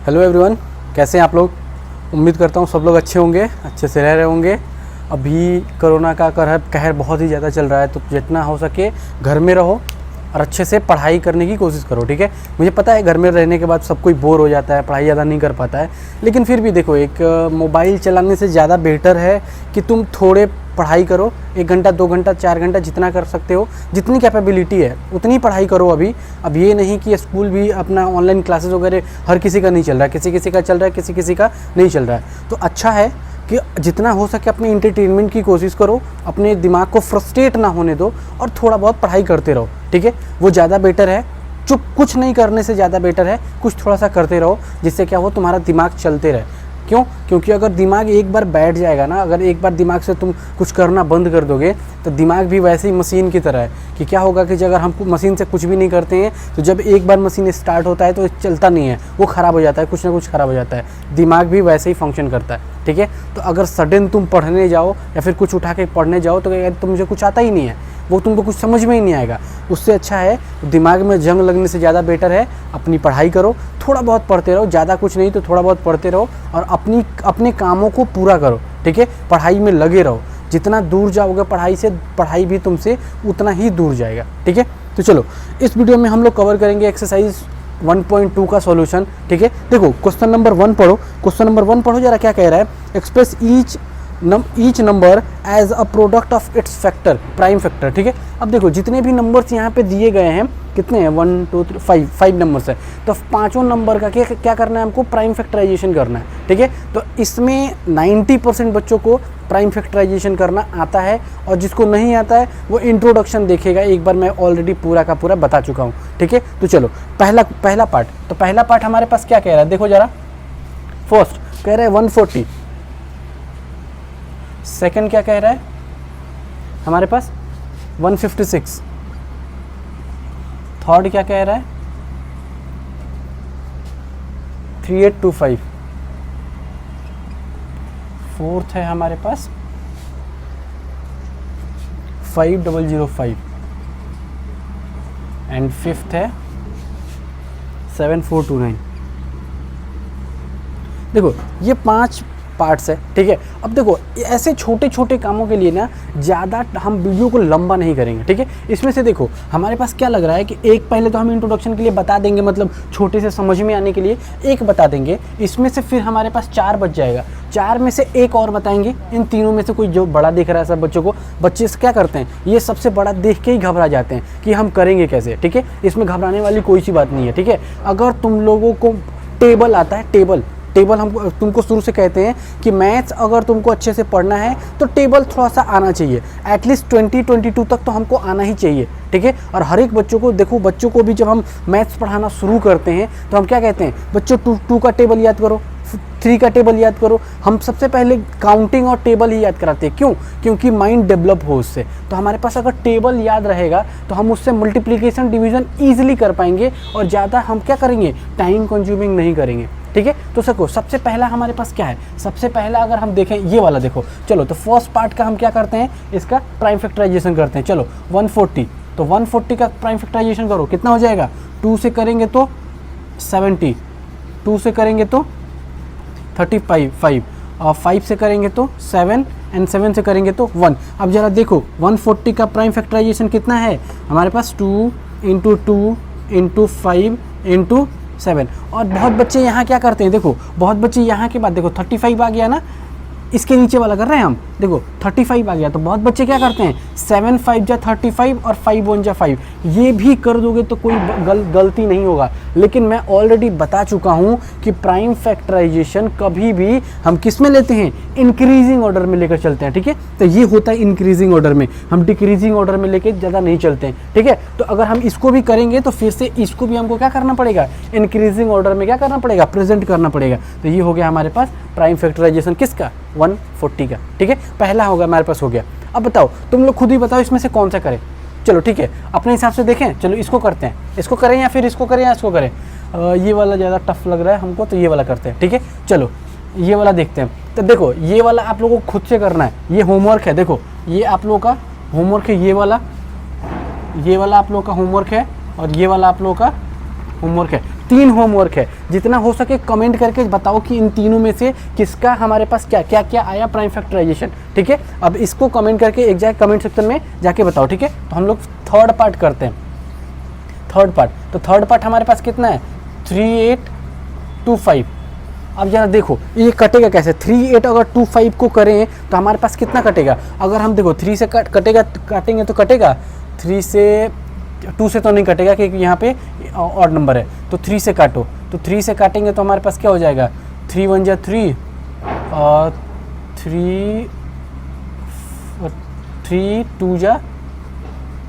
Hello everyone, कैसे हैं आप लोग। उम्मीद करता हूँ सब लोग अच्छे होंगे, अच्छे से रह रहे होंगे। अभी कोरोना का कहर बहुत ही ज़्यादा चल रहा है, तो जितना हो सके घर में रहो और अच्छे से पढ़ाई करने की कोशिश करो, ठीक है। मुझे पता है घर में रहने के बाद सब कोई बोर हो जाता है, पढ़ाई ज़्यादा नहीं कर पाता है, लेकिन फिर भी देखो एक मोबाइल चलाने से ज़्यादा बेटर है कि तुम थोड़े पढ़ाई करो। 1 घंटा 2 घंटा 4 घंटा जितना कर सकते हो, जितनी कैपेबिलिटी है उतनी पढ़ाई करो अभी। अब ये नहीं कि स्कूल भी अपना ऑनलाइन क्लासेस वगैरह हर किसी का नहीं चल रहा है, किसी किसी का चल रहा है, किसी किसी का नहीं चल रहा है। तो अच्छा है कि जितना हो सके अपने इंटरटेनमेंट की कोशिश करो, अपने दिमाग को फ्रस्ट्रेट ना होने दो और थोड़ा बहुत पढ़ाई करते रहो, ठीक है। वो ज़्यादा बेटर है, चुप कुछ नहीं करने से ज़्यादा बेटर है कुछ थोड़ा सा करते रहो, जिससे क्या हो तुम्हारा दिमाग चलते रहे। क्यों? क्योंकि अगर दिमाग एक बार बैठ जाएगा ना, अगर एक बार दिमाग से तुम कुछ करना बंद कर दोगे तो दिमाग भी वैसे ही मशीन की तरह है कि क्या होगा कि अगर हम मशीन से कुछ भी नहीं करते हैं तो जब एक बार मशीन स्टार्ट होता है तो चलता नहीं है, वो ख़राब हो जाता है, कुछ ना कुछ ख़राब हो जाता है। दिमाग भी वैसे ही फंक्शन करता है, ठीक है। तो अगर सडन तुम पढ़ने जाओ या फिर कुछ उठा के पढ़ने जाओ तो तुमसे कुछ आता ही नहीं है, वो तुमको कुछ समझ में ही नहीं आएगा। उससे अच्छा है दिमाग में जंग लगने से ज़्यादा बेटर है अपनी पढ़ाई करो, थोड़ा बहुत पढ़ते रहो, ज़्यादा कुछ नहीं तो थोड़ा बहुत पढ़ते रहो और अपने कामों को पूरा करो, ठीक है। पढ़ाई में लगे रहो, जितना दूर जाओगे पढ़ाई से, पढ़ाई भी तुमसे उतना ही दूर जाएगा, ठीक है। तो चलो इस वीडियो में हम लोग कवर करेंगे एक्सरसाइज 1.2 का सॉल्यूशन, ठीक है। देखो क्वेश्चन नंबर 1 पढ़ो, क्वेश्चन नंबर 1 पढ़ो जरा, क्या कह रहा है। Express each number as a product of its factor, prime factor, ठीक है। अब देखो जितने भी नंबर्स यहाँ पे दिए गए हैं, कितने हैं 1 2 3 5 नंबर्स है, तो पाँचों नंबर का क्या करना है हमको, प्राइम फैक्टराइजेशन करना है, ठीक है। तो इसमें 90% बच्चों को प्राइम फैक्टराइजेशन करना आता है और जिसको नहीं आता है वो इंट्रोडक्शन देखेगा, एक बार मैं ऑलरेडी पूरा का पूरा बता चुका हूँ, ठीक है। तो चलो पहला पार्ट, तो पहला पार्ट हमारे पास क्या कह रहा है, देखो जरा। फर्स्ट कह रहा है 140, सेकंड क्या कह रहा है हमारे पास 156, थर्ड क्या कह रहा है 3825, फोर्थ है हमारे पास 5005 एंड फिफ्थ है 7429। देखो ये 5 पार्ट्स है, ठीक है। अब देखो ऐसे छोटे छोटे कामों के लिए ना ज़्यादा हम वीडियो को लंबा नहीं करेंगे, ठीक है। इसमें से देखो हमारे पास क्या लग रहा है कि एक पहले तो हम इंट्रोडक्शन के लिए बता देंगे, मतलब छोटे से समझ में आने के लिए एक बता देंगे, इसमें से फिर हमारे पास 4 बच जाएगा, 4 में से एक और बताएंगे। इन तीनों में से कोई जो बड़ा दिख रहा है सब बच्चों को, बच्चे क्या करते हैं, ये सबसे बड़ा देख के ही घबरा जाते हैं कि हम करेंगे कैसे, ठीक है। इसमें घबराने वाली कोई सी बात नहीं है, ठीक है। अगर तुम लोगों को टेबल आता है, टेबल हम तुमको शुरू से कहते हैं कि मैथ्स अगर तुमको अच्छे से पढ़ना है तो टेबल थोड़ा सा आना चाहिए, एटलीस्ट 20-22 तक तो हमको आना ही चाहिए, ठीक है। और हर एक बच्चों को देखो, बच्चों को भी जब हम मैथ्स पढ़ाना शुरू करते हैं तो हम क्या कहते हैं, बच्चों 2 का टेबल याद करो, 3 का टेबल याद करो। हम सबसे पहले काउंटिंग और टेबल ही याद कराते हैं, क्यों? क्योंकि माइंड डेवलप हो उससे। तो हमारे पास अगर टेबल याद रहेगा तो हम उससे मल्टीप्लिकेशन डिवीज़न ईजिली कर पाएंगे और ज़्यादा हम क्या करेंगे, टाइम कंज्यूमिंग नहीं करेंगे, ठीक है। तो सको सबसे पहला हमारे पास क्या है, सबसे पहला अगर हम देखें ये वाला देखो, चलो तो फर्स्ट पार्ट का हम क्या करते हैं, इसका प्राइम फैक्टराइजेशन करते हैं। चलो 140, तो 140 का प्राइम फैक्टराइजेशन करो, कितना हो जाएगा, 2 से करेंगे तो 70, 2 से करेंगे तो 35 और 5 से करेंगे तो 7 एंड 7 से करेंगे तो 1। अब जरा देखो 140 का प्राइम फैक्टराइजेशन कितना है हमारे पास, 2 × 2 × 5 × 7। और बहुत बच्चे यहाँ क्या करते हैं, देखो बहुत बच्चे यहाँ के बाद देखो 35 आ गया ना, इसके नीचे वाला कर रहे हैं हम, देखो 35 आ गया, तो बहुत बच्चे क्या करते हैं 7 5 जा 35 और 5 1 जा 5, ये भी कर दोगे तो कोई गलती नहीं होगा। लेकिन मैं ऑलरेडी बता चुका हूँ कि प्राइम फैक्टराइजेशन कभी भी हम किस में लेते हैं, इंक्रीजिंग ऑर्डर में लेकर चलते हैं, ठीक है। तो ये होता है इंक्रीजिंग ऑर्डर में, हम डिक्रीजिंग ऑर्डर में लेके ज़्यादा नहीं चलते हैं, ठीक है। तो अगर हम इसको भी करेंगे तो फिर से इसको भी हमको क्या करना पड़ेगा, इंक्रीजिंग ऑर्डर में क्या करना पड़ेगा, प्रेजेंट करना पड़ेगा। तो ये हो गया हमारे पास प्राइम फैक्टराइजेशन किसका, 140 का, ठीक है। पहला होगा हमारे पास हो गया। अब बताओ तुम लोग खुद ही बताओ इसमें से कौन सा करें, चलो ठीक है अपने हिसाब से देखें। चलो इसको करते हैं, इसको करें या फिर इसको करें या इसको करें, ये वाला ज़्यादा टफ लग रहा है हमको, तो ये वाला करते हैं, ठीक है। चलो ये वाला देखते हैं। तो देखो ये वाला आप लोगों को खुद से करना है, ये होमवर्क है, देखो ये आप लोगों का होमवर्क है, ये वाला आप लोगों का होमवर्क है और ये वाला आप लोगों का होमवर्क है। तीन होमवर्क है, जितना हो सके कमेंट करके बताओ कि इन तीनों में से किसका हमारे पास क्या क्या क्या आया प्राइम फैक्टराइजेशन। ठीक है, अब इसको कमेंट करके एक जगह कमेंट सेक्शन में जाके बताओ। ठीक है, तो हम लोग थर्ड पार्ट करते हैं। थर्ड पार्ट, तो थर्ड पार्ट हमारे पास कितना है 3825। अब जरा देखो ये कटेगा कैसे, 38 अगर 25 को करें तो हमारे पास कितना कटेगा। अगर हम देखो 3 से काटेंगे तो कटेगा 3 से, 2 से तो नहीं कटेगा क्योंकि यहाँ पे ऑड नंबर है, तो 3 से काटो, तो 3 से काटेंगे तो हमारे पास क्या हो जाएगा 3 1 जा 3 और 3 2 जा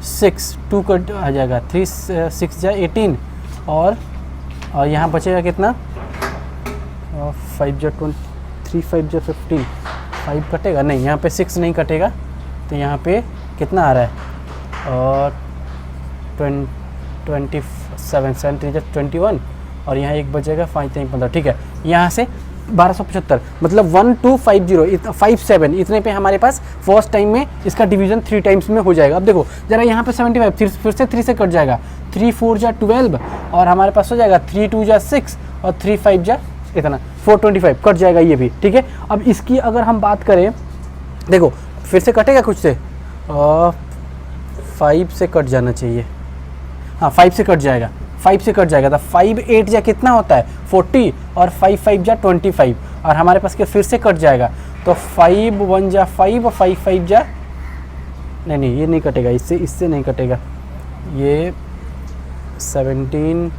6, 2 कट आ जाएगा, 3 6 जा 18 और यहाँ बचेगा कितना 5 जा 20, 3 5 जा 15, 5 कटेगा नहीं, यहाँ पे 6 नहीं कटेगा, तो यहाँ पे कितना आ रहा है और 27 7 3 जा 21 और यहाँ एक बचेगा 5 3 15। ठीक है, यहाँ से 1275 मतलब 1250 57 इतने पे हमारे पास फर्स्ट टाइम में इसका डिवीजन 3 टाइम्स में हो जाएगा। अब देखो जरा यहाँ पे 75 फिर से 3 से कट जाएगा, 3 4 जा 12 और हमारे पास हो जाएगा 3 2 जा 6 और 3 5 जा इतना 425 कट जाएगा ये भी। ठीक है, अब इसकी अगर हम बात करें, देखो फिर से कटेगा कुछ से 5 से कट जाना चाहिए, हाँ 5 से कट जाएगा, 5 से कट जाएगा, तो 5 8 जा कितना होता है 40 और 5 5 जा 25 और हमारे पास के फिर से कट जाएगा, तो 5 1 जा 5 और 5 5 जा नहीं ये नहीं कटेगा, इससे नहीं कटेगा, ये 17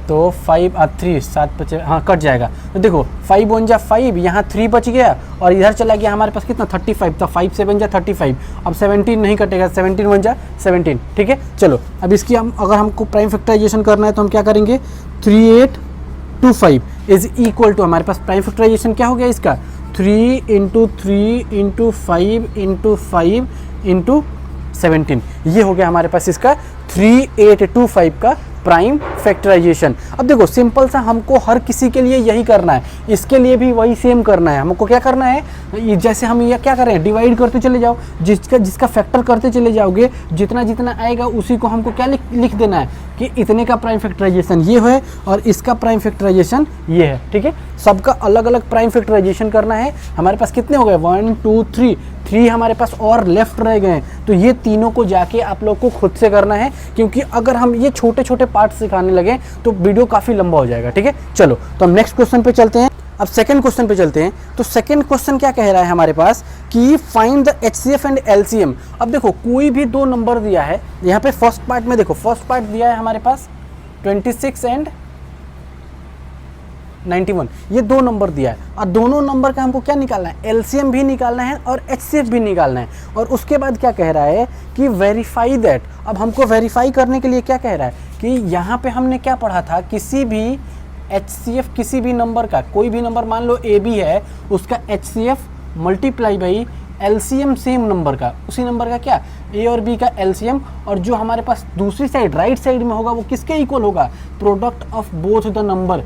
तो 5 3 7 बचे, हाँ कट जाएगा। तो देखो 5 1 जा 5, यहाँ 3 बच गया और इधर चला गया हमारे पास कितना 35, तो 5 7 जा 35, अब 17 नहीं कटेगा, 17 1 जा 17। ठीक है, चलो अब इसकी हम अगर हमको प्राइम फैक्टराइजेशन करना है तो हम क्या करेंगे 3825 इज इक्वल टू, हमारे पास प्राइम फैक्टराइजेशन क्या हो गया इसका 3 × 3 × 5 × 5 × 17, ये हो गया हमारे पास इसका 3825 का प्राइम फैक्टराइजेशन। अब देखो सिंपल सा हमको हर किसी के लिए यही करना है, इसके लिए भी वही सेम करना है। हमको क्या करना है, जैसे हम ये क्या कर रहे हैं डिवाइड करते चले जाओ, जिसका फैक्टर करते चले जाओगे, जितना जितना आएगा उसी को हमको क्या लिख देना है कि इतने का प्राइम फैक्टराइजेशन ये है और इसका प्राइम फैक्टराइजेशन ये है। ठीक है, सबका अलग अलग प्राइम फैक्टराइजेशन करना है। हमारे पास कितने हो गए 1 2 3 हमारे पास और लेफ्ट रह गए, तो ये तीनों को जाके आप लोग को खुद से करना है, क्योंकि अगर हम ये छोटे छोटे पार्ट सिखाने लगे तो वीडियो काफ़ी लंबा हो जाएगा। ठीक है, चलो तो हम नेक्स्ट क्वेश्चन पे चलते हैं। अब सेकंड क्वेश्चन पे चलते हैं। तो सेकंड क्वेश्चन क्या कह रहा है हमारे पास कि find the HCF and LCM। अब देखो कोई भी दो नंबर दिया है, यहाँ पे फर्स्ट पार्ट में देखो, फर्स्ट पार्ट दिया है हमारे पास 26 एंड 91, ये दो नंबर दिया है और दोनों नंबर का हमको क्या निकालना है, LCM भी निकालना है और HCF भी निकालना है। और उसके बाद क्या कह रहा है कि वेरीफाई दैट। अब हमको वेरीफाई करने के लिए क्या कह रहा है कि यहाँ पे हमने क्या पढ़ा था, किसी भी HCF किसी भी नंबर का, कोई भी नंबर मान लो AB है, उसका HCF multiply by LCM same number का, उसी नंबर का क्या A और B का LCM, और जो हमारे पास दूसरी साइड राइट साइड में होगा वो किसके इक्वल होगा, product of both the number,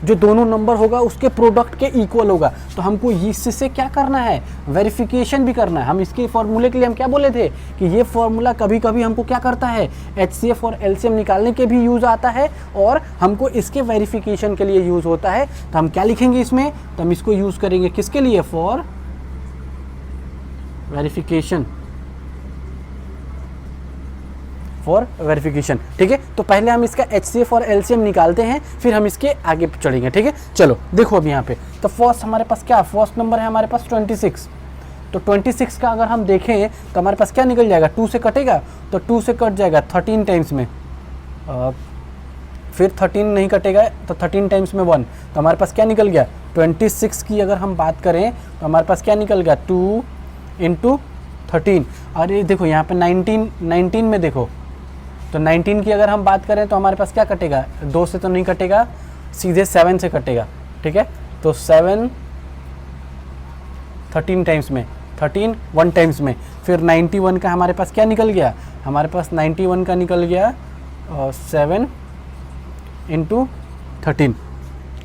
जो दोनों नंबर होगा उसके प्रोडक्ट के इक्वल होगा। तो हमको इससे क्या करना है, वेरिफिकेशन भी करना है। हम इसके फॉर्मूले के लिए हम क्या बोले थे कि ये फॉर्मूला कभी कभी हमको क्या करता है, HCF और LCM निकालने के भी यूज़ आता है और हमको इसके वेरिफिकेशन के लिए यूज़ होता है। तो हम क्या लिखेंगे इसमें, तो हम इसको यूज़ करेंगे किसके लिए, फॉर वेरिफिकेशन, फॉर वेरिफिकेशन। ठीक है, तो पहले हम इसका HCF और LCM निकालते हैं, फिर हम इसके आगे चलेंगे। ठीक है, चलो देखो अब यहाँ पे तो फर्स्ट हमारे पास क्या, फर्स्ट नंबर है हमारे पास 26, तो 26 का अगर हम देखें तो हमारे पास क्या निकल जाएगा, 2 से कटेगा तो 2 से कट जाएगा 13 टाइम्स में, फिर 13 नहीं कटेगा तो 13 टाइम्स में 1, तो हमारे पास क्या निकल गया 26 की अगर हम बात करें तो हमारे पास क्या निकल गया 2 × 13। और ये देखो यहाँ पे 19 में देखो, तो 19 की अगर हम बात करें तो हमारे पास क्या कटेगा, 2 से तो नहीं कटेगा, सीधे 7 से कटेगा। ठीक है, तो 7 13 टाइम्स में, 13 1 टाइम्स में, फिर 91 का हमारे पास क्या निकल गया, हमारे पास 91 का निकल गया 7 × 13।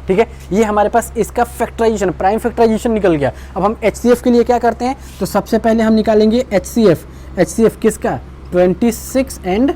ठीक है, ये हमारे पास इसका फैक्टराइजेशन, प्राइम फैक्टराइजेशन निकल गया। अब हम HCF के लिए क्या करते हैं, तो सबसे पहले हम निकालेंगे HCF किसका 26 एंड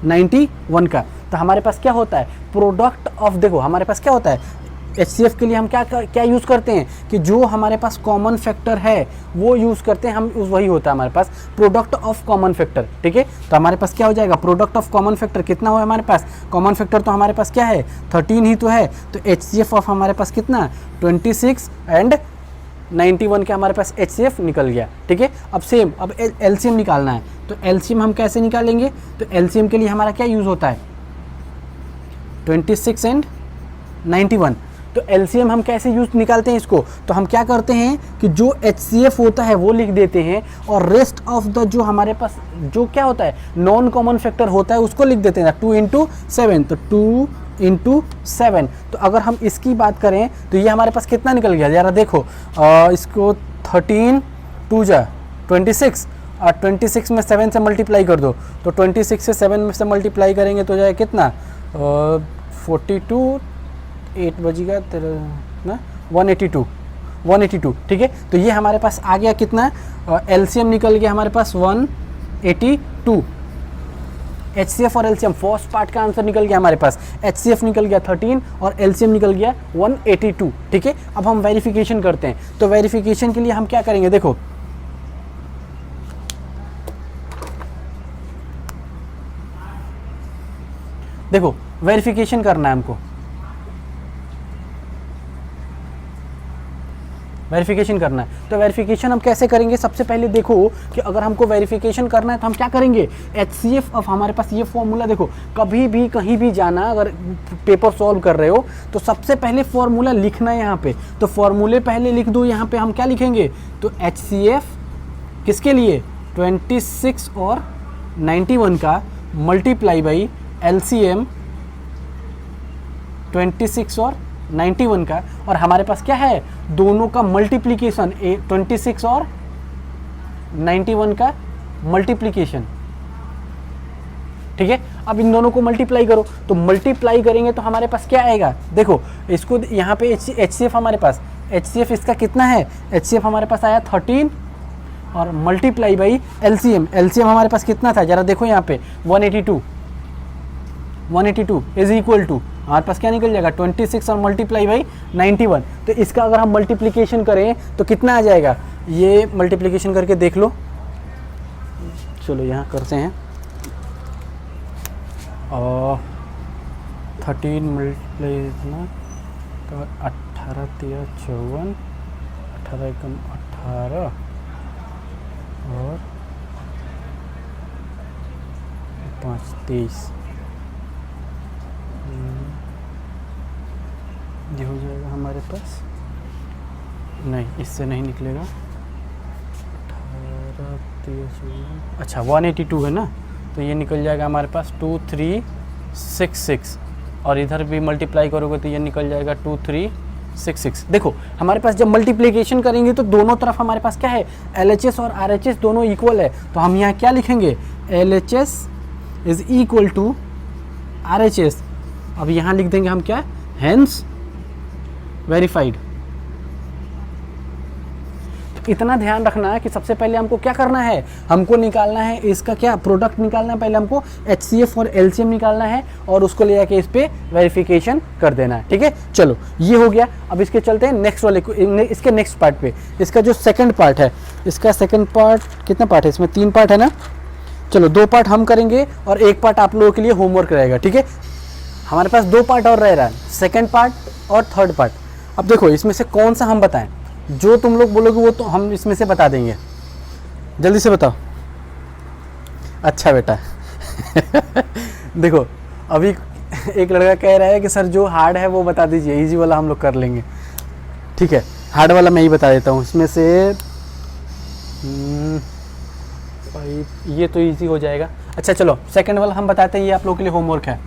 91 का। तो हमारे पास क्या होता है, प्रोडक्ट ऑफ, देखो हमारे पास क्या होता है HCF के लिए हम क्या यूज़ करते हैं कि जो हमारे पास कॉमन फैक्टर है वो यूज़ करते हैं हम, वही होता है हमारे पास प्रोडक्ट ऑफ कॉमन फैक्टर। ठीक है, तो हमारे पास क्या हो जाएगा, प्रोडक्ट ऑफ कॉमन फैक्टर कितना हो हमारे पास, कॉमन फैक्टर तो हमारे पास क्या है 13 ही तो है, तो HCF ऑफ हमारे पास कितना 26 एंड 91 के हमारे पास HCF निकल गया। ठीक है, अब सेम अब LCM निकालना है, तो LCM हम कैसे निकालेंगे, तो LCM के लिए हमारा क्या यूज़ होता है 26 एंड 91। तो LCM हम कैसे यूज निकालते हैं इसको, तो हम क्या करते हैं कि जो HCF होता है वो लिख देते हैं और रेस्ट ऑफ द जो हमारे पास जो क्या होता है नॉन कॉमन फैक्टर होता है उसको लिख देते हैं 2 इंटू 7, तो 2 इंटू 7। तो अगर हम इसकी बात करें तो ये हमारे पास कितना निकल गया ज़रा देखो, इसको 13 2 जा 26 और 26 में 7 से मल्टीप्लाई कर दो, तो 26 से 7 में से मल्टीप्लाई करेंगे तो जाए कितना 42 8 बजेगा तेरा ना 182। ठीक है, तो ये हमारे पास आ गया कितना, LCM निकल गया हमारे पास 182। HCF और LCM फर्स्ट पार्ट का आंसर निकल गया हमारे पास, HCF निकल गया 13 और LCM निकल गया 182। ठीक है, अब हम वेरिफिकेशन करते हैं, तो वेरिफिकेशन के लिए हम क्या करेंगे, देखो वेरिफिकेशन करना है हमको, वेरिफिकेशन करना है। तो वेरिफिकेशन हम कैसे करेंगे, सबसे पहले देखो कि अगर हमको वेरिफिकेशन करना है तो हम क्या करेंगे, HCF ऑफ हमारे पास ये फॉर्मूला, देखो कभी भी कहीं भी जाना अगर पेपर सॉल्व कर रहे हो तो सबसे पहले फॉर्मूला लिखना है यहाँ पे, तो फॉर्मूले पहले लिख दो। यहाँ पे हम क्या लिखेंगे, तो HCF किसके लिए 26 और 91 का मल्टीप्लाई बाई LCM 26 और 91 का, और हमारे पास क्या है दोनों का मल्टीप्लिकेशन 26 और 91 का मल्टीप्लिकेशन। ठीक है, अब इन दोनों को मल्टीप्लाई करो, तो मल्टीप्लाई करेंगे तो हमारे पास क्या आएगा, देखो इसको यहाँ पे HCF हमारे पास HCF इसका कितना है, HCF हमारे पास आया 13 और मल्टीप्लाई बाई LCM हमारे पास कितना था जरा देखो यहाँ पे 182 इज इक्वल टू हमारे पास क्या निकल जाएगा 26 और मल्टीप्लाई बाई 91। तो इसका अगर हम मल्टीप्लिकेशन करें तो कितना आ जाएगा, ये मल्टीप्लिकेशन करके देख लो, चलो यहाँ करते हैं, और 13 मल्टीप्लाई इतना तो 18 13 54, 18 एकम 18 और 5 23, ये हो जाएगा हमारे पास, नहीं इससे नहीं निकलेगा 18 13, अच्छा 182 है ना, तो ये निकल जाएगा हमारे पास 2366, और इधर भी मल्टीप्लाई करोगे तो ये निकल जाएगा 2366। देखो हमारे पास जब मल्टीप्लिकेशन करेंगे तो दोनों तरफ हमारे पास क्या है LHS और RHS दोनों इक्वल है, तो हम यहाँ क्या लिखेंगे LHS is equal to RHS। अब यहाँ लिख देंगे हम क्या, हेंस वेरीफाइड। तो इतना ध्यान रखना है कि सबसे पहले हमको क्या करना है, हमको निकालना है इसका क्या प्रोडक्ट निकालना है, पहले हमको HCF और LCM निकालना है और उसको ले जाके इस पे वेरिफिकेशन कर देना है। ठीक है, चलो ये हो गया। अब इसके चलते हैं नेक्स्ट वाले इसके नेक्स्ट पार्ट पे, इसका जो सेकंड पार्ट है, इसका सेकंड पार्ट कितना पार्ट है, इसमें 3 पार्ट है ना, चलो 2 पार्ट हम करेंगे और 1 पार्ट आप लोगों के लिए होमवर्क रहेगा। ठीक है, हमारे पास 2 पार्ट और रह रहा है, सेकंड पार्ट और थर्ड पार्ट। अब देखो इसमें से कौन सा हम बताएं, जो तुम लोग बोलोगे वो तो हम इसमें से बता देंगे, जल्दी से बताओ। अच्छा बेटा देखो अभी एक लड़का कह रहा है कि सर जो हार्ड है वो बता दीजिए, इजी वाला हम लोग कर लेंगे। ठीक है, हार्ड वाला मैं ही बता देता हूँ। इसमें से ये तो इजी हो जाएगा। अच्छा चलो सेकंड वाला हम बताते हैं, ये आप लोगों के लिए होमवर्क है,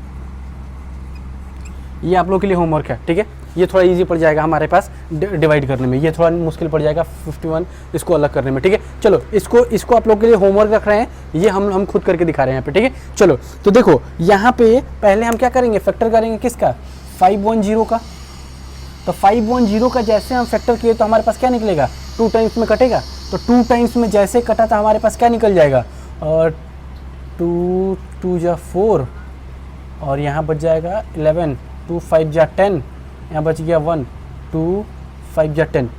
ये आप लोगों के लिए होमवर्क है। ठीक है, ये थोड़ा इजी पड़ जाएगा हमारे पास डिवाइड करने में, ये थोड़ा मुश्किल पड़ जाएगा 51 इसको अलग करने में। ठीक है, चलो इसको आप लोगों के लिए होमवर्क रख रहे हैं, ये हम खुद करके दिखा रहे हैं यहाँ पे। ठीक है, चलो तो देखो यहाँ पे पहले हम क्या करेंगे, फैक्टर करेंगे किसका 510 का। तो 510 का जैसे हम फैक्टर किए तो हमारे पास क्या निकलेगा 2 टाइम्स में कटेगा, तो 2 टाइम्स में जैसे कटा था हमारे पास क्या निकल जाएगा, और 2 2 जा 4 और यहाँ बच जाएगा 11, 2 5 जा 10, यहाँ बच गया 1, 2 5 जा 10,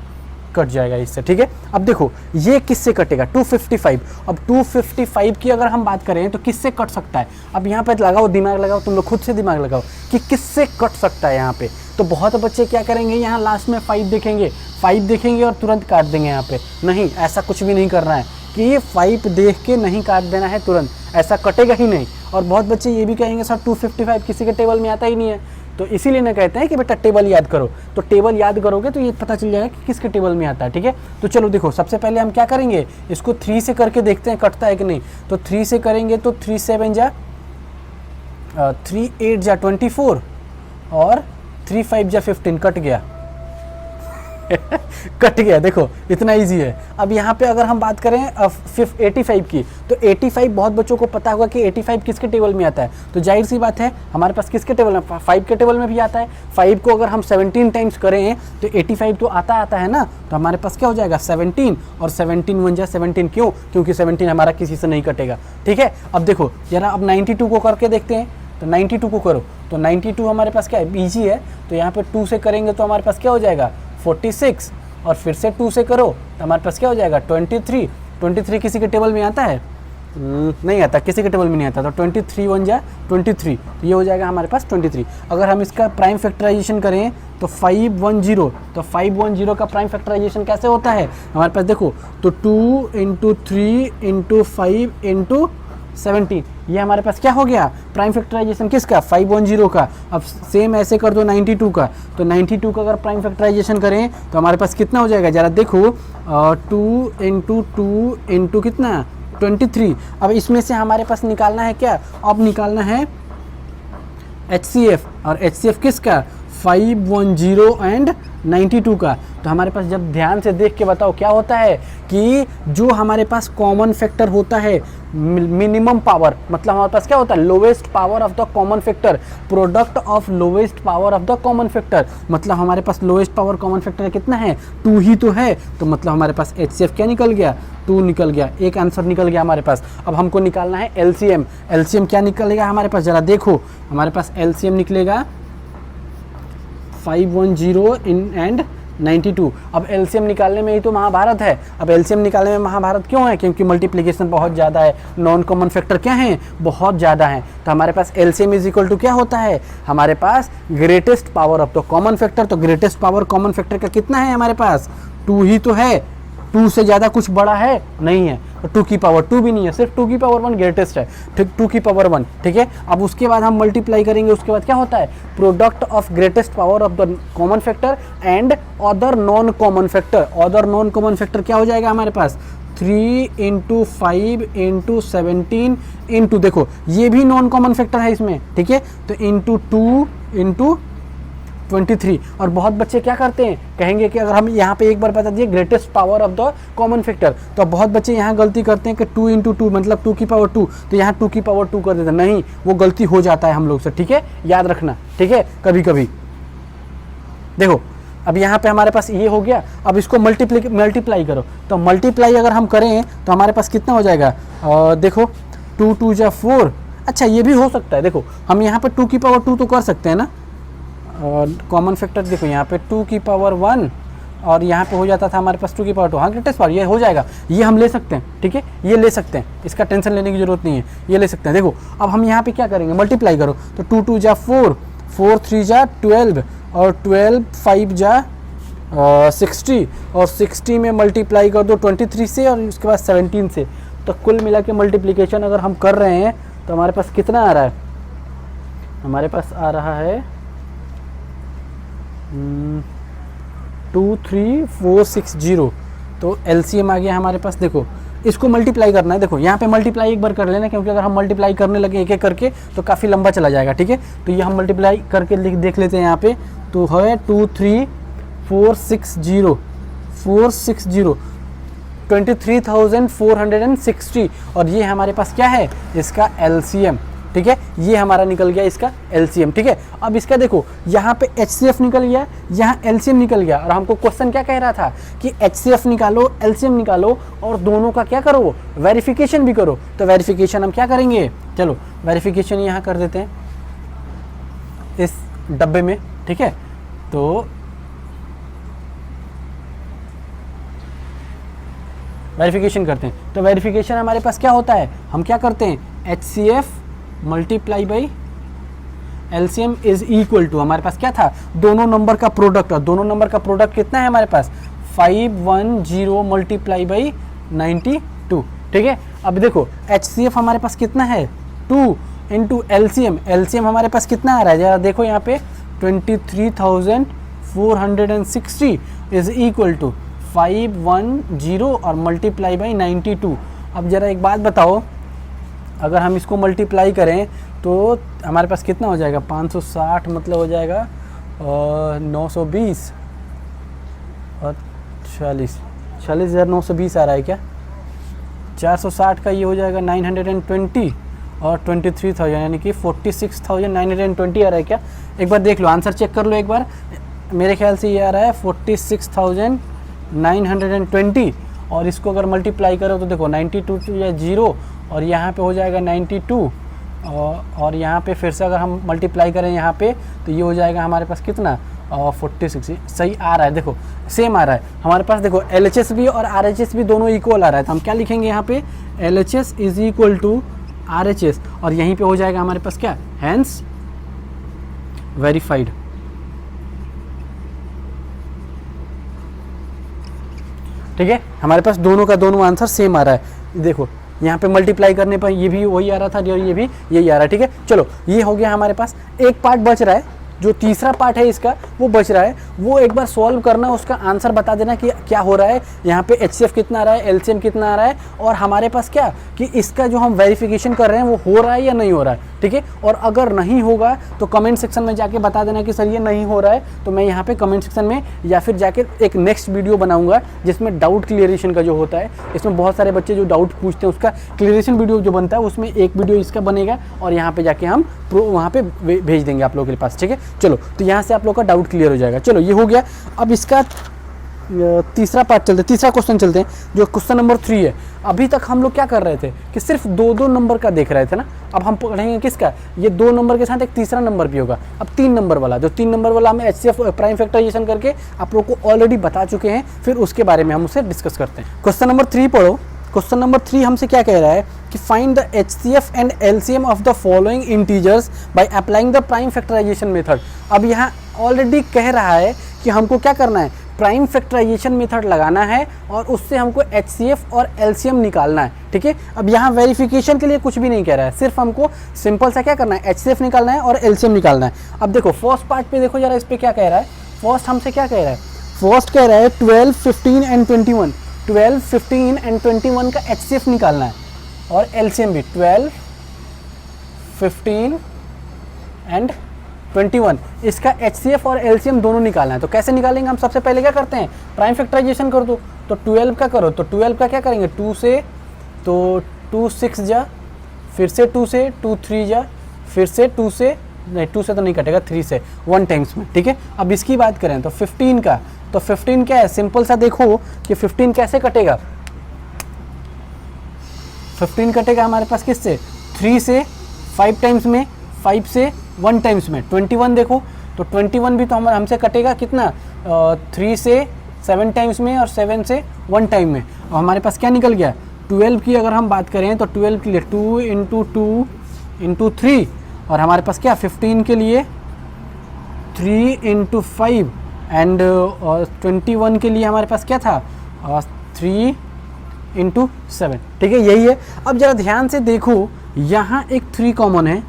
कट जाएगा इससे, ठीक है। अब देखो ये किससे कटेगा, 255। अब 255 की अगर हम बात करें तो किससे कट सकता है, अब यहाँ पे लगाओ, दिमाग लगाओ, तुम लोग खुद से दिमाग लगाओ कि किससे कट सकता है यहाँ पे। तो बहुत बच्चे क्या करेंगे, यहाँ लास्ट में 5 देखेंगे, 5 देखेंगे और तुरंत काट देंगे यहाँ पे। नहीं, ऐसा कुछ भी नहीं करना है कि ये 5 देख के नहीं काट देना है तुरंत, ऐसा कटेगा ही नहीं। और बहुत बच्चे ये भी कहेंगे सर 255 किसी के टेबल में आता ही नहीं है, तो इसीलिए ना कहते हैं कि बेटा टेबल याद करो। तो टेबल याद करोगे तो ये पता चल जाएगा कि किसके टेबल में आता है, ठीक है। तो चलो देखो, सबसे पहले हम क्या करेंगे, इसको 3 से करके देखते हैं कटता है कि नहीं। तो 3 से करेंगे तो 3 7 जा 3 8 जा 24 और 3 5 जा 15, कट गया कट गया, देखो इतना इजी है। अब यहाँ पे अगर हम बात करें 85 की, तो 85 बहुत बच्चों को पता होगा कि 85 किसके टेबल में आता है। तो जाहिर सी बात है हमारे पास किसके टेबल में, 5 के टेबल में भी आता है। 5 को अगर हम 17 टाइम्स करें तो 85 तो आता है ना। तो हमारे पास क्या हो जाएगा 17 और 17 1 जा 17, क्यों, क्योंकि 17 हमारा किसी से नहीं कटेगा, ठीक है। अब देखो जरा अब 92 को करके देखते हैं। तो 92 को करो तो 92 हमारे पास क्या है, ईजी है। तो यहाँ पे 2 से करेंगे तो हमारे पास क्या हो जाएगा 46 और फिर से 2 से करो तो हमारे पास क्या हो जाएगा 23। 23 किसी के टेबल में आता है, नहीं आता, किसी के टेबल में नहीं आता। तो 23 1 जा 23, तो ये हो जाएगा हमारे पास 23। अगर हम इसका प्राइम फैक्टराइजेशन करें तो 510, तो 510 का प्राइम फैक्टराइजेशन कैसे होता है हमारे पास, देखो तो 2 × 3 × 5 × 17, ये हमारे पास क्या हो गया प्राइम फैक्टराइजेशन किसका 510 का। अब सेम ऐसे कर दो 92 का, तो 92 का अगर प्राइम फैक्टराइजेशन करें तो हमारे पास कितना हो जाएगा, ज़रा देखो 2 × 2 × कितना 23। अब इसमें से हमारे पास निकालना है क्या, अब निकालना है HCF, और HCF किसका 510 एंड 92 का। तो हमारे पास जब ध्यान से देख के बताओ क्या होता है कि जो हमारे पास कॉमन फैक्टर होता है मिनिमम पावर, मतलब हमारे पास क्या होता है lowest power of the common factor, product of lowest power of the common factor, मतलब हमारे पास लोवेस्ट पावर कॉमन फैक्टर कितना है 2 ही तो है। तो मतलब हमारे पास HCF क्या निकल गया 2 निकल गया, एक आंसर निकल गया हमारे पास। अब हमको निकालना है LCM। LCM क्या निकलेगा हमारे पास, ज़रा देखो हमारे पास LCM निकलेगा 510 एंड 92। अब एलसीएम निकालने में ही तो महाभारत है। अब एलसीएम निकालने में महाभारत क्यों है, क्योंकि मल्टीप्लिकेशन बहुत ज़्यादा है, नॉन कॉमन फैक्टर क्या है बहुत ज़्यादा है। तो हमारे पास एलसीएम इज इक्वल टू क्या होता है हमारे पास greatest power of the common factor. तो ग्रेटेस्ट पावर कॉमन फैक्टर का कितना है हमारे पास 2 ही तो है, 2 से ज़्यादा कुछ बड़ा है नहीं है। तो 2 की पावर 2 भी नहीं है, सिर्फ 2 की पावर 1 ग्रेटेस्ट है, ठीक 2 की पावर 1, ठीक है। अब उसके बाद हम मल्टीप्लाई करेंगे, उसके बाद क्या होता है product of greatest power of the common factor and other non common factor. Other non common factor क्या हो जाएगा हमारे पास 3 × 5 × 17 इंटू, देखो ये भी नॉन कॉमन फैक्टर है इसमें, ठीक है। तो इंटू 2 × 23। और बहुत बच्चे क्या करते हैं कहेंगे कि अगर हम यहाँ पे एक बार बता दिए greatest power of the common factor, तो बहुत बच्चे यहाँ गलती करते हैं कि 2 × 2 मतलब 2 की पावर 2, तो यहाँ 2 की पावर 2 कर देते हैं। नहीं, वो गलती हो जाता है हम लोग से, ठीक है, याद रखना, ठीक है। कभी कभी देखो अब यहाँ पे हमारे पास ये हो गया, अब इसको मल्टीप्लाई करो। तो मल्टीप्लाई अगर हम करें तो हमारे पास कितना हो जाएगा देखो 2 × 2 = 4। अच्छा ये भी हो सकता है, देखो हम यहाँ पे 2 की पावर 2 तो कर सकते हैं ना, और कॉमन फैक्टर देखो यहाँ पे 2 की पावर 1 और यहाँ पे हो जाता था हमारे पास 2 की पावर 2, हाँ ग्रेटेस्ट पावर ये हो जाएगा, ये हम ले सकते हैं, ठीक है, ये ले सकते हैं, इसका टेंशन लेने की जरूरत नहीं है, ये ले सकते हैं। देखो अब हम यहाँ पे क्या करेंगे मल्टीप्लाई करो, तो 2 × 2 = 4, 4 × 3 = 12 और 12 5 = 60 और 60 में मल्टीप्लाई कर दो 23 से और उसके बाद 17 से। तो कुल मिला के मल्टीप्लीकेशन अगर हम कर रहे हैं तो हमारे पास कितना आ रहा है, हमारे पास आ रहा है 23460। तो एलसीएम आ गया हमारे पास। देखो इसको मल्टीप्लाई करना है, देखो यहाँ पे मल्टीप्लाई एक बार कर लेना, क्योंकि अगर हम मल्टीप्लाई करने लगे एक एक करके तो काफ़ी लंबा चला जाएगा, ठीक है। तो ये हम मल्टीप्लाई करके देख लेते हैं यहाँ पे, तो है 23460 23,460 और ये हमारे पास क्या है इसका एलसीएम, ठीक है, ये हमारा निकल गया इसका LCM। ठीक है, अब इसका देखो यहाँ पे HCF निकल गया, यहाँ LCM निकल गया, और हमको क्वेश्चन क्या कह रहा था कि HCF निकालो, LCM निकालो और दोनों का क्या करो, वेरिफिकेशन भी करो। तो वेरिफिकेशन हम क्या करेंगे, चलो वेरिफिकेशन यहाँ कर देते हैं इस डब्बे में। ठीक है, तो वेरिफिकेशन करते हैं। तो वेरिफिकेशन हमारे पास क्या होता है, हम क्या करते हैं, HCF multiply by LCM is equal to, हमारे पास क्या था, दोनों नंबर का प्रोडक्ट, और दोनों नंबर का प्रोडक्ट कितना है हमारे पास 510 मल्टीप्लाई बाई 92। ठीक है, अब देखो HCF हमारे पास कितना है 2 इंटू LCM हमारे पास कितना आ रहा है, जरा देखो यहाँ पे 23,460 इज इक्वल टू 510 और मल्टीप्लाई बाई 92। अब ज़रा एक बात बताओ, अगर हम इसको मल्टीप्लाई करें तो हमारे पास कितना हो जाएगा, 560 मतलब हो जाएगा 920 और 46,920 आ रहा है क्या, 460 का ये हो जाएगा 920 और 23,000 यानी कि 46,920 आ रहा है क्या। एक बार देख लो, आंसर चेक कर लो एक बार, मेरे ख्याल से ये आ रहा है 46,920, और इसको अगर मल्टीप्लाई करो तो देखो 92 या 0 और यहाँ पे हो जाएगा 92, और यहाँ पे फिर से अगर हम मल्टीप्लाई करें यहाँ पे तो ये हो जाएगा हमारे पास कितना 46। सही आ रहा है, देखो सेम आ रहा है हमारे पास। देखो LHS भी और RHS भी दोनों इक्वल आ रहा है, तो हम क्या लिखेंगे यहाँ पे, LHS is equal to RHS, और यहीं पे हो जाएगा हमारे पास क्या, हैंस वेरीफाइड। ठीक है, हमारे पास दोनों का दोनों आंसर सेम आ रहा है। देखो यहाँ पे मल्टीप्लाई करने पर ये भी वही आ रहा था और ये भी यही आ रहा है। ठीक है, चलो ये हो गया हमारे पास, एक पार्ट बच रहा है, जो तीसरा पार्ट है इसका वो बच रहा है, वो एक बार सॉल्व करना, उसका आंसर बता देना कि क्या हो रहा है, यहाँ पे HCF कितना आ रहा है, LCM कितना आ रहा है, और हमारे पास क्या कि इसका जो हम वेरिफिकेशन कर रहे हैं वो हो रहा है या नहीं हो रहा है। ठीक है, और अगर नहीं होगा तो कमेंट सेक्शन में जाके बता देना कि सर ये नहीं हो रहा है, तो मैं यहाँ पे कमेंट सेक्शन में या फिर जाके एक नेक्स्ट वीडियो बनाऊंगा जिसमें डाउट क्लियरेशन का जो होता है, इसमें बहुत सारे बच्चे जो डाउट पूछते हैं उसका क्लियरेशन वीडियो जो बनता है उसमें एक वीडियो इसका बनेगा, और यहाँ पे जाके हम वहाँ पे भेज देंगे आप लोगों के पास। ठीक है, चलो तो यहाँ से आप लोग का डाउट क्लियर हो जाएगा। चलो ये हो गया, अब इसका तीसरा पार्ट चलते हैं, तीसरा क्वेश्चन चलते हैं जो क्वेश्चन नंबर 3 है। अभी तक हम लोग क्या कर रहे थे कि सिर्फ 2-2 नंबर का देख रहे थे ना, अब हम पढ़ेंगे किसका, ये 2 नंबर के साथ एक तीसरा नंबर भी होगा। अब 3 नंबर वाला, जो 3 नंबर वाला हम HCF प्राइम फैक्टराइजेशन करके आप लोग को ऑलरेडी बता चुके हैं, फिर उसके बारे में हम उसे डिस्कस करते हैं। क्वेश्चन नंबर 3 पढ़ो। क्वेश्चन नंबर 3 हमसे क्या कह रहा है कि find the HCF and LCM of the following integers by applying the prime factorisation method. अब यहाँ ऑलरेडी कह रहा है कि हमको क्या करना है, प्राइम फैक्टराइजेशन मेथड लगाना है और उससे हमको HCF और LCM निकालना है। ठीक है, अब यहाँ वेरिफिकेशन के लिए कुछ भी नहीं कह रहा है, सिर्फ हमको सिंपल सा क्या करना है, HCF निकालना है और LCM निकालना है। अब देखो फर्स्ट पार्ट पे देखो जरा, इस पे क्या कह रहा है, फर्स्ट हमसे क्या कह रहा है, फर्स्ट कह रहा है 12, 15 एंड 21, 12, 15 एंड 21 का HCF निकालना है, और LCM भी 12, 15 एंड 21, इसका HCF और LCM दोनों निकालना है। तो कैसे निकालेंगे, हम सबसे पहले क्या करते हैं, प्राइम फैक्टराइजेशन कर दो, तो 12 का करो, तो 12 का क्या करेंगे 2 से, तो 2 6 जा, फिर से 2 से, 2 3 जा, फिर से 2 से, नहीं 2 से तो नहीं कटेगा, 3 से 1 टाइम्स में। ठीक है, अब इसकी बात करें तो 15 का, तो 15 क्या है, सिंपल सा देखो कि 15 कैसे कटेगा, 15 कटेगा हमारे पास किससे, 3 से 5 टाइम्स में, 5 से 1 टाइम्स में। 21 देखो, तो 21 भी तो हमसे कटेगा कितना, 3 से 7 टाइम्स में और 7 से 1 टाइम में। और हमारे पास क्या निकल गया, 12 की अगर हम बात करें तो 12 के लिए 2 इंटू 2 इंटू 3, और हमारे पास क्या 15 के लिए 3 इंटू 5, एंड 21 के लिए हमारे पास क्या था 3 इंटू 7। ठीक है, यही है। अब ज़रा ध्यान से देखो, यहाँ एक 3 कॉमन है,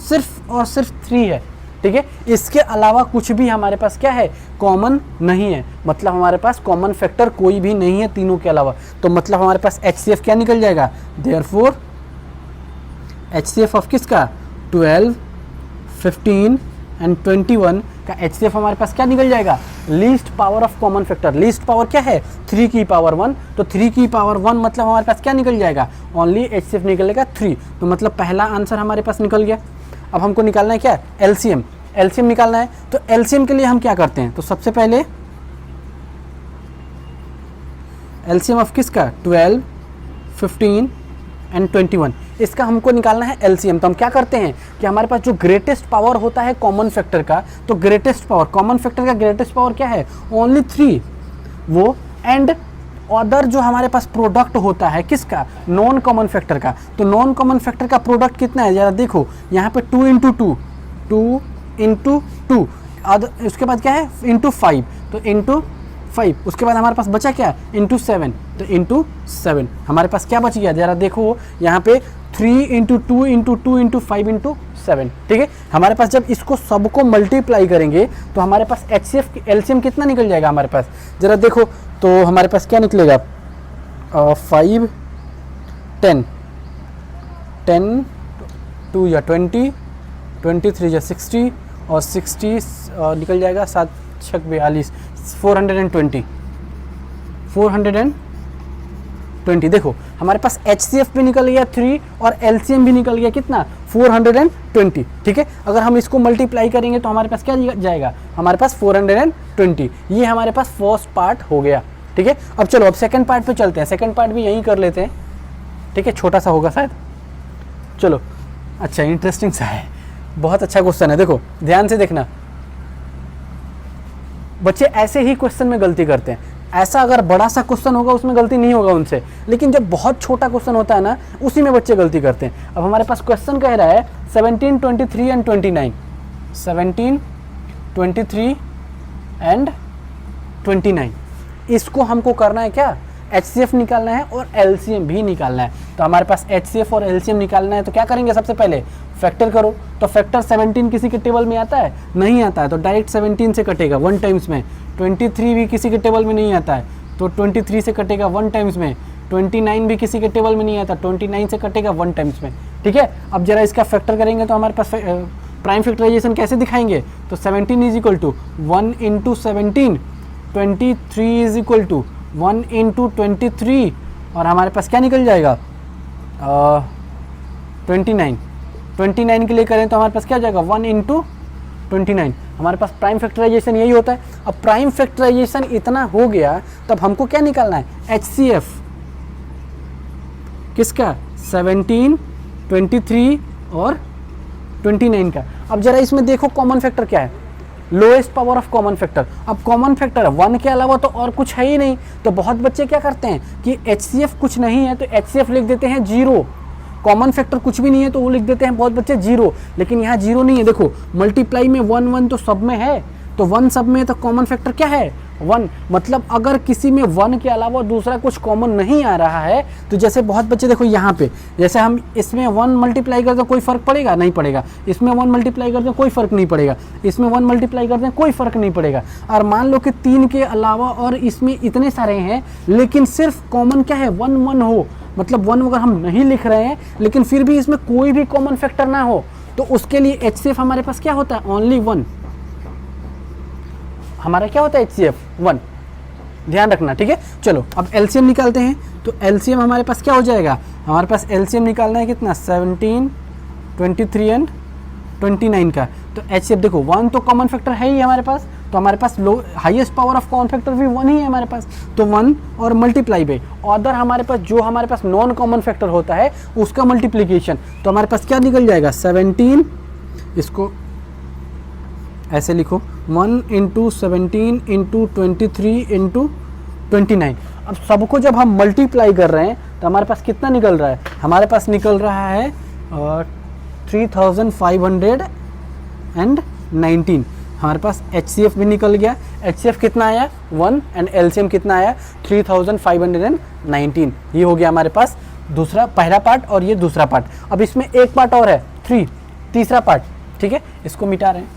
सिर्फ और सिर्फ 3 है। ठीक है, इसके अलावा कुछ भी हमारे पास क्या है, कॉमन नहीं है, मतलब हमारे पास कॉमन फैक्टर कोई भी नहीं है तीनों के अलावा। तो मतलब हमारे पास HCF क्या निकल जाएगा, देयरफॉर HCF ऑफ किसका 12, 15 एंड 21 का HCF हमारे पास क्या निकल जाएगा least power of common factor, least power क्या है 3 की पावर 1, तो 3 की पावर 1 मतलब हमारे पास क्या निकल जाएगा, ओनली HCF निकलेगा 3, तो मतलब पहला आंसर हमारे पास निकल गया। अब हमको निकालना है क्या, LCM, LCM निकालना है। तो LCM के लिए हम क्या करते हैं, तो सबसे पहले LCM ऑफ किसका 12, 15 एंड 21, इसका हमको निकालना है LCM। तो हम क्या करते हैं कि हमारे पास जो ग्रेटेस्ट पावर होता है कॉमन फैक्टर का, तो ग्रेटेस्ट पावर, कॉमन फैक्टर का ग्रेटेस्ट पावर क्या है, ओनली 3 वो, एंड अदर जो हमारे पास प्रोडक्ट होता है किसका, नॉन कॉमन फैक्टर का, तो नॉन कॉमन फैक्टर का प्रोडक्ट कितना है जरा देखो, यहाँ पे 2 इंटू 2, उसके बाद क्या है इंटू 5, तो इंटू 5, उसके बाद हमारे पास बचा क्या, इंटू 7, तो इंटू 7 हमारे पास क्या बच गया, जरा देखो यहाँ पे 3 इंटू 2 इंटू 2 इंटू 5 इंटू 7, ठीक है। हमारे पास जब इसको सबको मल्टीप्लाई करेंगे तो हमारे पास HCF की LCM कितना निकल जाएगा हमारे पास, जरा देखो, तो हमारे पास क्या निकलेगा 5, 10, 2 या 20, 23 या 60 और 60 निकल जाएगा 7 छक 42, 420। देखो हमारे पास HCF भी निकल गया 3 और LCM भी निकल गया कितना 420, ठीक है। अगर हम इसको मल्टीप्लाई करेंगे तो हमारे पास क्या जाएगा, हमारे पास 420, ये हमारे पास फर्स्ट पार्ट हो गया, ठीक है। अब चलो अब सेकंड पार्ट पे चलते हैं, सेकंड पार्ट भी यहीं कर लेते हैं, ठीक है, छोटा सा होगा शायद, चलो अच्छा इंटरेस्टिंग सा है, बहुत अच्छा क्वेश्चन है, देखो ध्यान से देखना। बच्चे ऐसे ही क्वेश्चन में गलती करते हैं, ऐसा अगर बड़ा सा क्वेश्चन होगा उसमें गलती नहीं होगा उनसे, लेकिन जब बहुत छोटा क्वेश्चन होता है ना उसी में बच्चे गलती करते हैं। अब हमारे पास क्वेश्चन कह रहा है 17, 23 एंड 29, 17, 23 एंड 29, इसको हमको करना है क्या, HCF निकालना है और LCM भी निकालना है। तो हमारे पास HCF और LCM निकालना है तो क्या करेंगे, सबसे पहले फैक्टर करो, तो फैक्टर 17 किसी के टेबल में आता है, नहीं आता है, तो डायरेक्ट 17 से कटेगा 1 टाइम्स में, 23 भी किसी के टेबल में नहीं आता है तो 23 से कटेगा 1 टाइम्स में, 29 भी किसी के टेबल में नहीं आता, 29 से कटेगा 1 टाइम्स में, ठीक है। अब जरा इसका फैक्टर करेंगे तो हमारे पास प्राइम फैक्टराइजेशन कैसे दिखाएंगे, तो 17 is equal to 1 into 17, 23 is equal to 1 into 23, और हमारे पास क्या निकल जाएगा 29 के लिए करें तो हमारे पास क्या जाएगा 1 इंटू 29, हमारे पास प्राइम फैक्टराइजेशन यही होता है। अब प्राइम फैक्टराइजेशन इतना हो गया तब हमको क्या निकालना है, HCF किसका 17, 23 और 29 का। अब जरा इसमें देखो कॉमन फैक्टर क्या है, lowest power of common factor. अब कॉमन फैक्टर 1 के अलावा तो और कुछ है ही नहीं, तो बहुत बच्चे क्या करते हैं कि HCF कुछ नहीं है तो HCF लिख देते हैं 0, कॉमन फैक्टर कुछ भी नहीं है तो वो लिख देते हैं बहुत बच्चे 0, लेकिन यहाँ 0 नहीं है, देखो मल्टीप्लाई में 1 1 तो सब में है, तो 1 सब में, तो कॉमन फैक्टर क्या है 1, मतलब अगर किसी में 1 के अलावा दूसरा कुछ कॉमन नहीं आ रहा है, तो जैसे बहुत बच्चे देखो यहाँ पे, जैसे हम इसमें 1 मल्टीप्लाई करते हैं कोई फ़र्क पड़ेगा, नहीं पड़ेगा, इसमें 1 मल्टीप्लाई करते हैं कोई फ़र्क नहीं पड़ेगा, इसमें 1 मल्टीप्लाई करते हैं कोई फ़र्क नहीं पड़ेगा। और मान लो कि 3 के अलावा और इसमें इतने सारे हैं लेकिन सिर्फ कॉमन क्या है 1 1 हो, मतलब 1 अगर हम नहीं लिख रहे हैं लेकिन फिर भी इसमें कोई भी कॉमन फैक्टर ना हो, तो उसके लिए HCF हमारे पास क्या होता है, ओनली 1, हमारा क्या होता है HCF 1, ध्यान रखना, ठीक है। चलो अब LCM निकालते हैं, तो LCM हमारे पास क्या हो जाएगा, हमारे पास LCM निकालना है कितना 17, 23 एंड 29 का, तो HCF देखो 1 तो कॉमन फैक्टर है ही हमारे पास, तो हमारे पास लो highest power of common factor भी 1 ही है हमारे पास, तो 1 और मल्टीप्लाई बाई अदर हमारे पास जो हमारे पास नॉन कॉमन फैक्टर होता है उसका मल्टीप्लीकेशन, तो हमारे पास क्या निकल जाएगा 17, इसको ऐसे लिखो 1 इंटू 17 इंटू 23 इंटू 29। अब सबको जब हम मल्टीप्लाई कर रहे हैं तो हमारे पास कितना निकल रहा है, हमारे पास निकल रहा है 3519, हमारे पास HCF भी निकल गया, HCF कितना आया 1 एंड LCM कितना आया 3519, ये हो गया हमारे पास दूसरा, पहला पार्ट और ये दूसरा पार्ट। अब इसमें एक पार्ट और है 3, तीसरा पार्ट, ठीक है, इसको मिटा रहे हैं,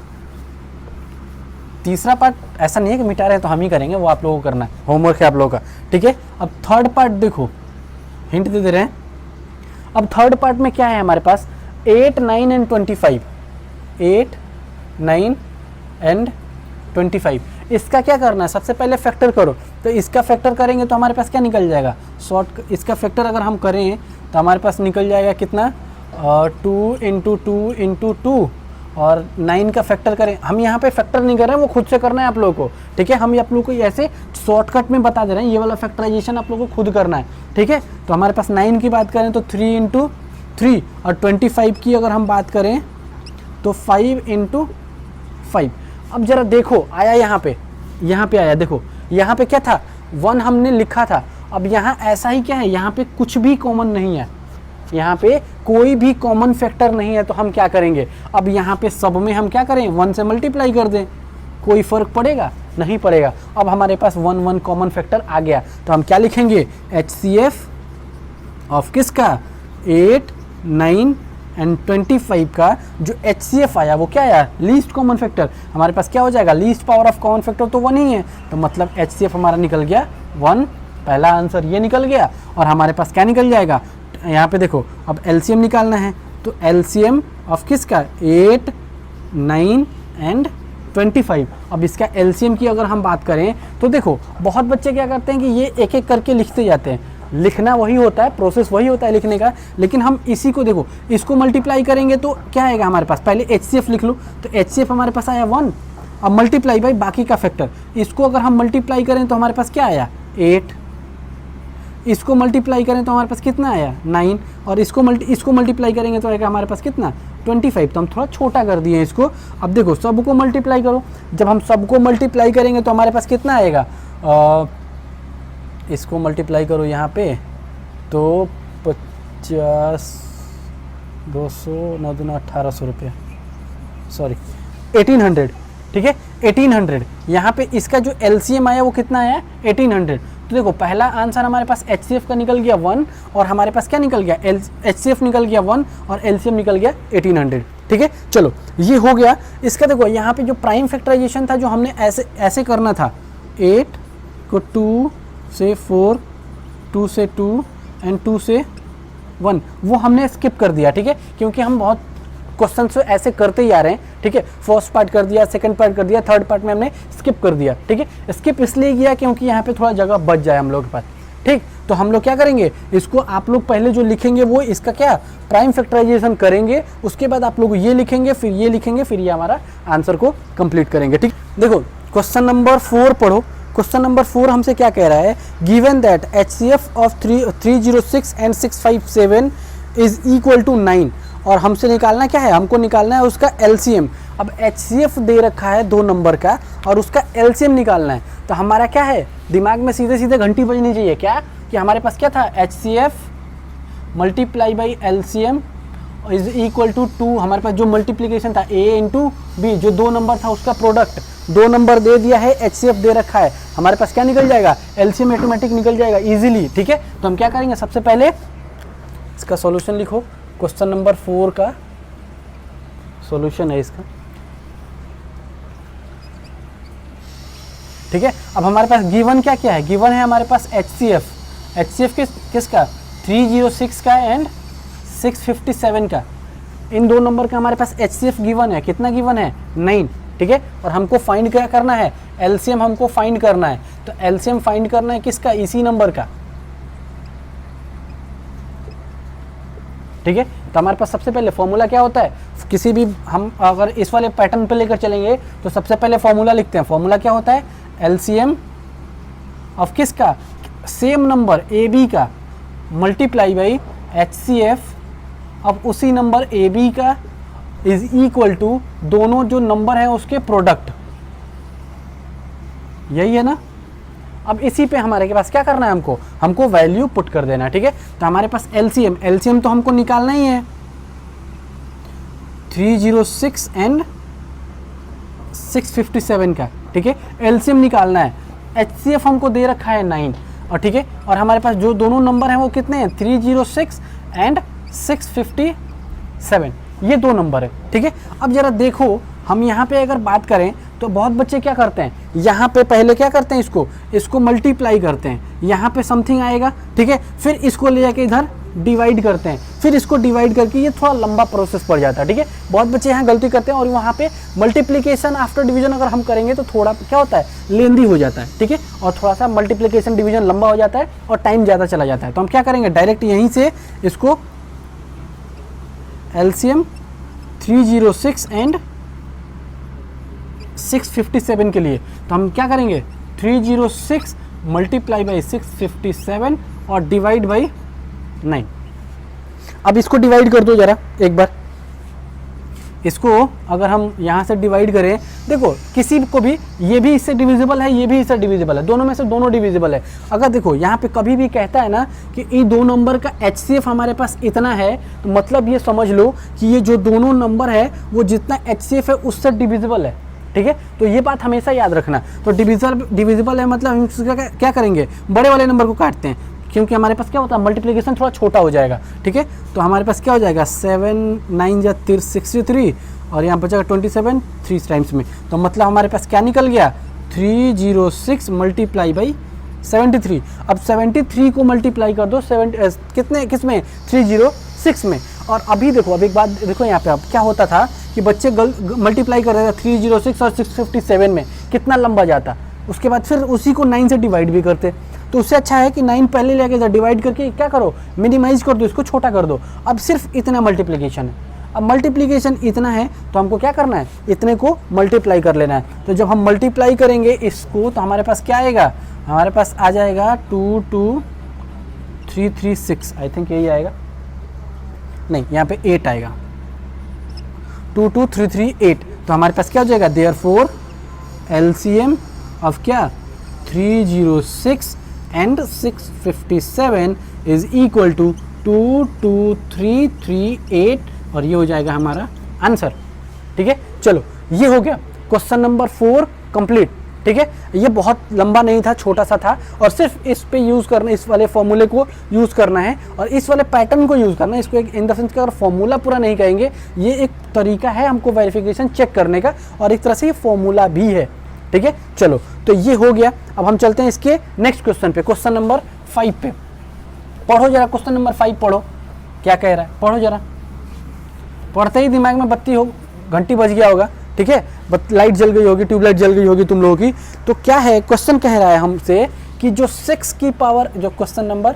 तीसरा पार्ट ऐसा नहीं है कि मिटा रहे हैं तो हम ही करेंगे, वो आप लोगों को करना है, होमवर्क है आप लोगों का, ठीक है। अब थर्ड पार्ट देखो, हिंट दे रहे हैं, अब थर्ड पार्ट में क्या है हमारे पास 8, 9 एंड 25, 8, 9 एंड 25, इसका क्या करना है, सबसे पहले फैक्टर करो। तो इसका फैक्टर करेंगे तो हमारे पास क्या निकल जाएगा, इसका फैक्टर अगर हम करें तो हमारे पास निकल जाएगा कितना, 2 इंटू 2 इंटू 2 और 9 का फैक्टर करें। हम यहाँ पे फैक्टर नहीं कर रहे हैं, वो खुद से करना है आप लोगों को, ठीक है। हम आप लोगों को ऐसे शॉर्टकट में बता दे रहे हैं, ये वाला फैक्टराइजेशन आप लोगों को खुद करना है, ठीक है। तो हमारे पास 9 की बात करें तो 3 इंटू 3 और 25 की अगर हम बात करें तो 5 इंटू 5। अब जरा देखो आया यहाँ पे आया, देखो यहाँ पे क्या था, 1 हमने लिखा था। अब यहाँ ऐसा ही क्या है, यहाँ पे कुछ भी कॉमन नहीं है, यहाँ पे कोई भी कॉमन फैक्टर नहीं है। तो हम क्या करेंगे, अब यहाँ पे सब में हम क्या करें, 1 से मल्टीप्लाई कर दें, कोई फर्क पड़ेगा, नहीं पड़ेगा। अब हमारे पास 1 कॉमन फैक्टर आ गया, तो हम क्या लिखेंगे, HCF ऑफ किसका, 8, 9 एंड 25 का जो HCF आया वो क्या आया, लीस्ट कॉमन फैक्टर। हमारे पास क्या हो जाएगा, least power of common factor तो 1 ही है, तो मतलब HCF हमारा निकल गया 1। पहला आंसर ये निकल गया। और हमारे पास क्या निकल जाएगा, यहाँ पे देखो अब LCM निकालना है, तो LCM ऑफ किसका, 8, 9 एंड 25। अब इसका LCM की अगर हम बात करें तो देखो बहुत बच्चे क्या करते हैं कि ये एक एक करके लिखते जाते हैं, लिखना वही होता है, प्रोसेस वही होता है लिखने का, लेकिन हम इसी को देखो, इसको मल्टीप्लाई करेंगे तो क्या आएगा हमारे पास, पहले HCF लिख लो, तो HCF हमारे पास आया 1। अब मल्टीप्लाई बाई बाकी का फैक्टर, इसको अगर हम मल्टीप्लाई करें तो हमारे पास क्या आया, 8। इसको मल्टीप्लाई करें तो हमारे पास कितना आया, 9। और इसको मल्टीप्लाई करेंगे तो आएगा हमारे पास कितना, 25। तो हम थोड़ा छोटा कर दिए इसको। अब देखो सबको मल्टीप्लाई करो, जब हम सबको मल्टीप्लाई करेंगे तो हमारे पास कितना आएगा, इसको मल्टीप्लाई करो यहाँ पे तो 50, 200, 9 दूना 1800 रुपये, सॉरी 1800, ठीक है 1800। यहाँ पे इसका जो LCM आया वो कितना आया, 1800। तो देखो पहला आंसर हमारे पास HCF का निकल गया 1 और हमारे पास क्या निकल गया, HCF निकल गया 1 और LCM निकल गया 1800, ठीक है। चलो ये हो गया। इसका देखो यहाँ पे जो प्राइम फैक्टराइजेशन था जो हमने ऐसे करना था, 8 को 2 से 4, 2 से 2 एंड 2 से 1, वो हमने स्किप कर दिया, ठीक है, क्योंकि हम बहुत क्वेश्चन से ऐसे करते ही आ रहे हैं, ठीक है। फर्स्ट पार्ट कर दिया, सेकंड पार्ट कर दिया, थर्ड पार्ट में हमने स्किप कर दिया, ठीक है। स्किप इसलिए किया क्योंकि यहाँ पे थोड़ा जगह बच जाए हम लोग के पास, ठीक। तो हम लोग क्या करेंगे, इसको आप लोग पहले जो लिखेंगे वो इसका क्या, प्राइम फैक्टराइजेशन करेंगे, उसके बाद आप लोग ये लिखेंगे, फिर ये लिखेंगे, फिर ये हमारा आंसर को कंप्लीट करेंगे, ठीक। देखो क्वेश्चन नंबर 4 पढ़ो। क्वेश्चन नंबर 4 हमसे क्या कह रहा है, given that HCF of 306 and 657 is equal to 9, और हमसे निकालना क्या है, हमको निकालना है उसका LCM। अब HCF दे रखा है 2 नंबर का और उसका LCM निकालना है, तो हमारा क्या है, दिमाग में सीधे सीधे घंटी बजनी चाहिए क्या, कि हमारे पास क्या था, HCF multiply by LCM is equal to 2। हमारे पास जो मल्टीप्लीकेशन था A इंटू B, जो 2 नंबर था उसका प्रोडक्ट, 2 नंबर दे दिया है, HCF दे रखा है, हमारे पास क्या निकल जाएगा, LCM ऑटोमेटिक निकल जाएगा इजीली, ठीक है। तो हम क्या करेंगे, सबसे पहले इसका सॉल्यूशन लिखो। क्वेश्चन नंबर 4 का सॉल्यूशन है इसका, ठीक है। अब हमारे पास गिवन क्या क्या है, गिवन है हमारे पास HCF किसका, 306 का एंड 657 का। इन 2 नंबर का हमारे पास HCF गिवन है, कितना गिवन है, 9, ठीक है। और हमको फाइंड क्या करना है, LCM हमको फाइंड करना है। तो LCM फाइंड करना है किसका, इसी नंबर का, ठीक है। तो हमारे पास सबसे पहले फॉर्मूला क्या होता है, किसी भी हम अगर इस वाले पैटर्न पे लेकर चलेंगे तो सबसे पहले फॉर्मूला लिखते हैं। फॉर्मूला क्या होता है, LCM ऑफ किसका, सेम नंबर AB का मल्टीप्लाई बाई HCF ऑफ उसी नंबर AB का इज इक्वल टू दोनों जो नंबर हैं उसके प्रोडक्ट, यही है ना। अब इसी पे हमारे के पास क्या करना है, हमको वैल्यू पुट कर देना, ठीक है। तो हमारे पास LCM तो हमको निकालना ही है, 306 एंड 657 का, ठीक है। LCM निकालना है, HCF हमको दे रखा है 9, और ठीक है। और हमारे पास जो दोनों नंबर हैं वो कितने हैं, 306 एंड 657, ये 2 नंबर है, ठीक है। अब जरा देखो हम यहाँ पे अगर बात करें तो बहुत बच्चे क्या करते हैं, यहाँ पे पहले क्या करते हैं, इसको मल्टीप्लाई करते हैं, यहाँ पे समथिंग आएगा, ठीक है। फिर इसको ले जाके इधर डिवाइड करते हैं, फिर इसको डिवाइड करके, ये थोड़ा लंबा प्रोसेस पड़ जाता है, ठीक है। बहुत बच्चे यहाँ गलती करते हैं और वहाँ पे मल्टीप्लिकेशन आफ्टर डिवीजन अगर हम करेंगे तो थोड़ा क्या होता है, लेंदी हो जाता है, ठीक है, और थोड़ा सा मल्टीप्लिकेशन डिवीजन लंबा हो जाता है और टाइम ज़्यादा चला जाता है। तो हम क्या करेंगे, डायरेक्ट यहीं से इसको एलसीएम 306 एंड 657 के लिए, तो हम क्या करेंगे 306 मल्टीप्लाई बाई 657 और डिवाइड बाई 9। अब इसको डिवाइड कर दो जरा एक बार, इसको अगर हम यहाँ से डिवाइड करें, देखो किसी को भी, ये भी इससे डिविजिबल है, ये भी इससे डिविजिबल है, दोनों में से दोनों डिविजिबल है। अगर देखो यहाँ पे कभी भी कहता है ना कि ये दो नंबर का HCF हमारे पास इतना है, तो मतलब ये समझ लो कि ये जो दोनों नंबर है वो जितना HCF है उससे डिविजिबल है, ठीक है। तो ये बात हमेशा याद रखना। तो डिविजिबल है मतलब हम क्या करेंगे, बड़े वाले नंबर को काटते हैं, क्योंकि हमारे पास क्या होता है, मल्टीप्लिकेशन थोड़ा छोटा हो जाएगा, ठीक है। तो हमारे पास क्या हो जाएगा, 7 9 जा 63 और यहाँ बचेगा 27 3 टाइम्स में, तो मतलब हमारे पास क्या निकल गया, 306 मल्टीप्लाई बाई 73। अब 73 को मल्टीप्लाई कर दो किस में, 306 में। और अभी देखो, अब एक बात देखो यहाँ पे, अब क्या होता था कि बच्चे मल्टीप्लाई कर रहे थे 306 और 657 में, कितना लंबा जाता, उसके बाद फिर उसी को 9 से डिवाइड भी करते। तो उससे अच्छा है कि 9 पहले लेके डिवाइड करके क्या करो, मिनिमाइज कर दो, इसको छोटा कर दो। अब सिर्फ इतना मल्टीप्लिकेशन है, अब मल्टीप्लिकेशन इतना है तो हमको क्या करना है, इतने को मल्टीप्लाई कर लेना है। तो जब हम मल्टीप्लाई करेंगे इसको तो हमारे पास क्या आएगा, हमारे पास आ जाएगा 22336, आई थिंक यही आएगा, नहीं यहाँ पे 8 आएगा, 22338। तो हमारे पास क्या हो जाएगा, देयरफॉर एलसीएम ऑफ क्या 306 एंड 657 इज इक्वल टू 22338 और ये हो जाएगा हमारा आंसर, ठीक है। चलो ये हो गया क्वेश्चन नंबर 4 कंप्लीट, ठीक है। ये बहुत लंबा नहीं था, छोटा सा था, और सिर्फ इस पे यूज़ करना, इस वाले फॉर्मूले को यूज़ करना है और इस वाले पैटर्न को यूज़ करना है। इसको एक इन द सेंस का अगर फॉर्मूला पूरा नहीं कहेंगे, ये एक तरीका है हमको वेरिफिकेशन चेक करने का और एक तरह से ये फॉर्मूला भी है, ठीक है। चलो तो ये हो गया। अब हम चलते हैं इसके नेक्स्ट क्वेश्चन पे, क्वेश्चन नंबर 5 पे। पढ़ो जरा क्वेश्चन नंबर 5 पढ़ो, क्या कह रहा है, पढ़ो जरा। पढ़ते ही दिमाग में बत्ती हो, घंटी बज गया होगा, ठीक है, लाइट जल गई होगी, ट्यूबलाइट जल गई होगी तुम लोगों की। तो क्या है, क्वेश्चन कह रहा है हमसे कि जो 6 की पावर, जो क्वेश्चन नंबर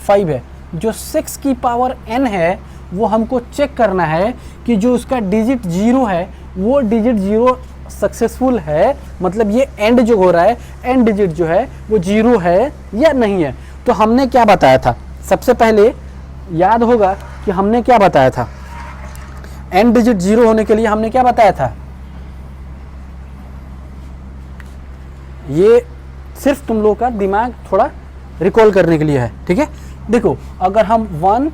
5 है, जो 6 की पावर n है वो हमको चेक करना है कि जो उसका डिजिट 0 है वो डिजिट 0 सक्सेसफुल है, मतलब ये एंड जो हो रहा है, एंड डिजिट जो है वो 0 है या नहीं है। तो हमने क्या बताया था, सबसे पहले याद होगा कि हमने क्या बताया था, एंड डिजिट 0 होने के लिए हमने क्या बताया था, ये सिर्फ तुम लोग का दिमाग थोड़ा रिकॉल करने के लिए है, ठीक है। देखो अगर हम 1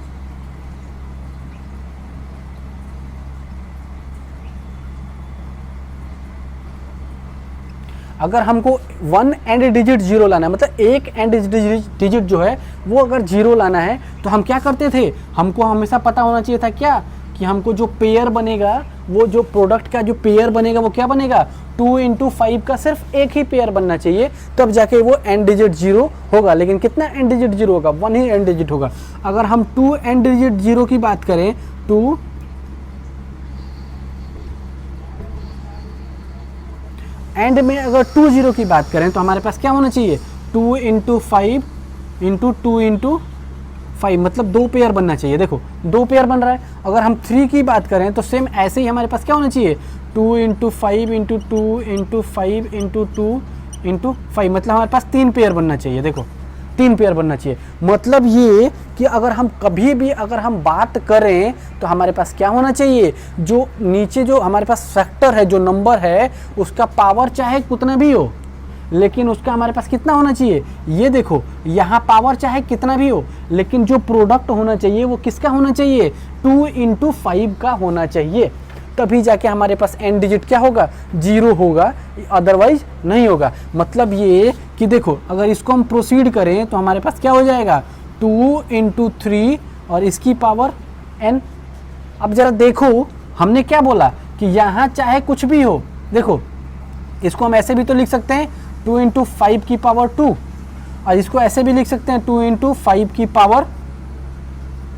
अगर हमको 1 एंड डिजिट 0 लाना है, मतलब एक एंड डिजिट जो है वो अगर 0 लाना है, तो हम क्या करते थे, हमको हमेशा पता होना चाहिए था क्या, कि हमको जो पेयर बनेगा, वो जो प्रोडक्ट का जो पेयर बनेगा वो क्या बनेगा, 2 × 5 का सिर्फ एक ही पेयर बनना चाहिए, तब जाके वो एंड डिजिट 0 होगा। लेकिन कितना एंड डिजिट 0 होगा, 1 ही एंड डिजिट होगा। अगर हम 2 एंड डिजिट 0 की बात करें, 2 एंड में अगर 2 0 की बात करें तो हमारे पास क्या होना चाहिए, 2 × 5 × 2 × 5, मतलब 2 पेयर बनना चाहिए। देखो 2 पेयर बन रहा है। अगर हम 3 की बात करें तो सेम ऐसे ही हमारे पास क्या होना चाहिए, 2 × 5 × 2 × 5 × 2 × 5, मतलब हमारे पास 3 पेयर बनना चाहिए। देखो 3 पेयर बनना चाहिए, मतलब ये कि अगर हम कभी भी अगर हम बात करें तो हमारे पास क्या होना चाहिए, जो नीचे जो हमारे पास फैक्टर है, जो नंबर है, उसका पावर चाहे कितना भी हो, लेकिन उसका हमारे पास कितना होना चाहिए, ये देखो यहाँ पावर चाहे कितना भी हो, लेकिन जो प्रोडक्ट होना चाहिए वो किसका होना चाहिए, 2 × 5 का होना चाहिए, तभी जाके हमारे पास एंड डिजिट क्या होगा, 0 होगा, अदरवाइज नहीं होगा। मतलब ये कि देखो अगर इसको हम प्रोसीड करें तो हमारे पास क्या हो जाएगा, 2 × 3 और इसकी पावर n। अब जरा देखो हमने क्या बोला कि यहाँ चाहे कुछ भी हो, देखो इसको हम ऐसे भी तो लिख सकते हैं 2 × 5 की पावर 2, और इसको ऐसे भी लिख सकते हैं 2 × 5 की पावर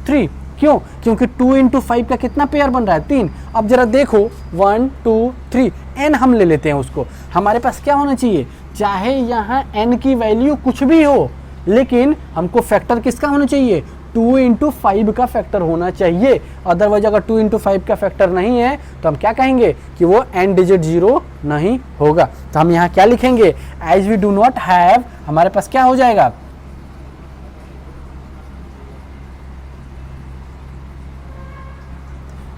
3। क्यों? क्योंकि 2 इंटू 5 का कितना पेयर बन रहा है? 3। अब जरा देखो 1 2 3 n हम ले लेते हैं उसको। हमारे पास क्या होना चाहिए? चाहे यहाँ n की वैल्यू कुछ भी हो, लेकिन हमको फैक्टर किसका होना चाहिए? 2 इंटू 5 का फैक्टर होना चाहिए। अदरवाइज अगर 2 इंटू 5 का फैक्टर नहीं है तो हम क्या कहेंगे कि वो n डिजिट 0 नहीं होगा। तो हम यहाँ क्या लिखेंगे? As we do not have, हमारे पास क्या हो जाएगा?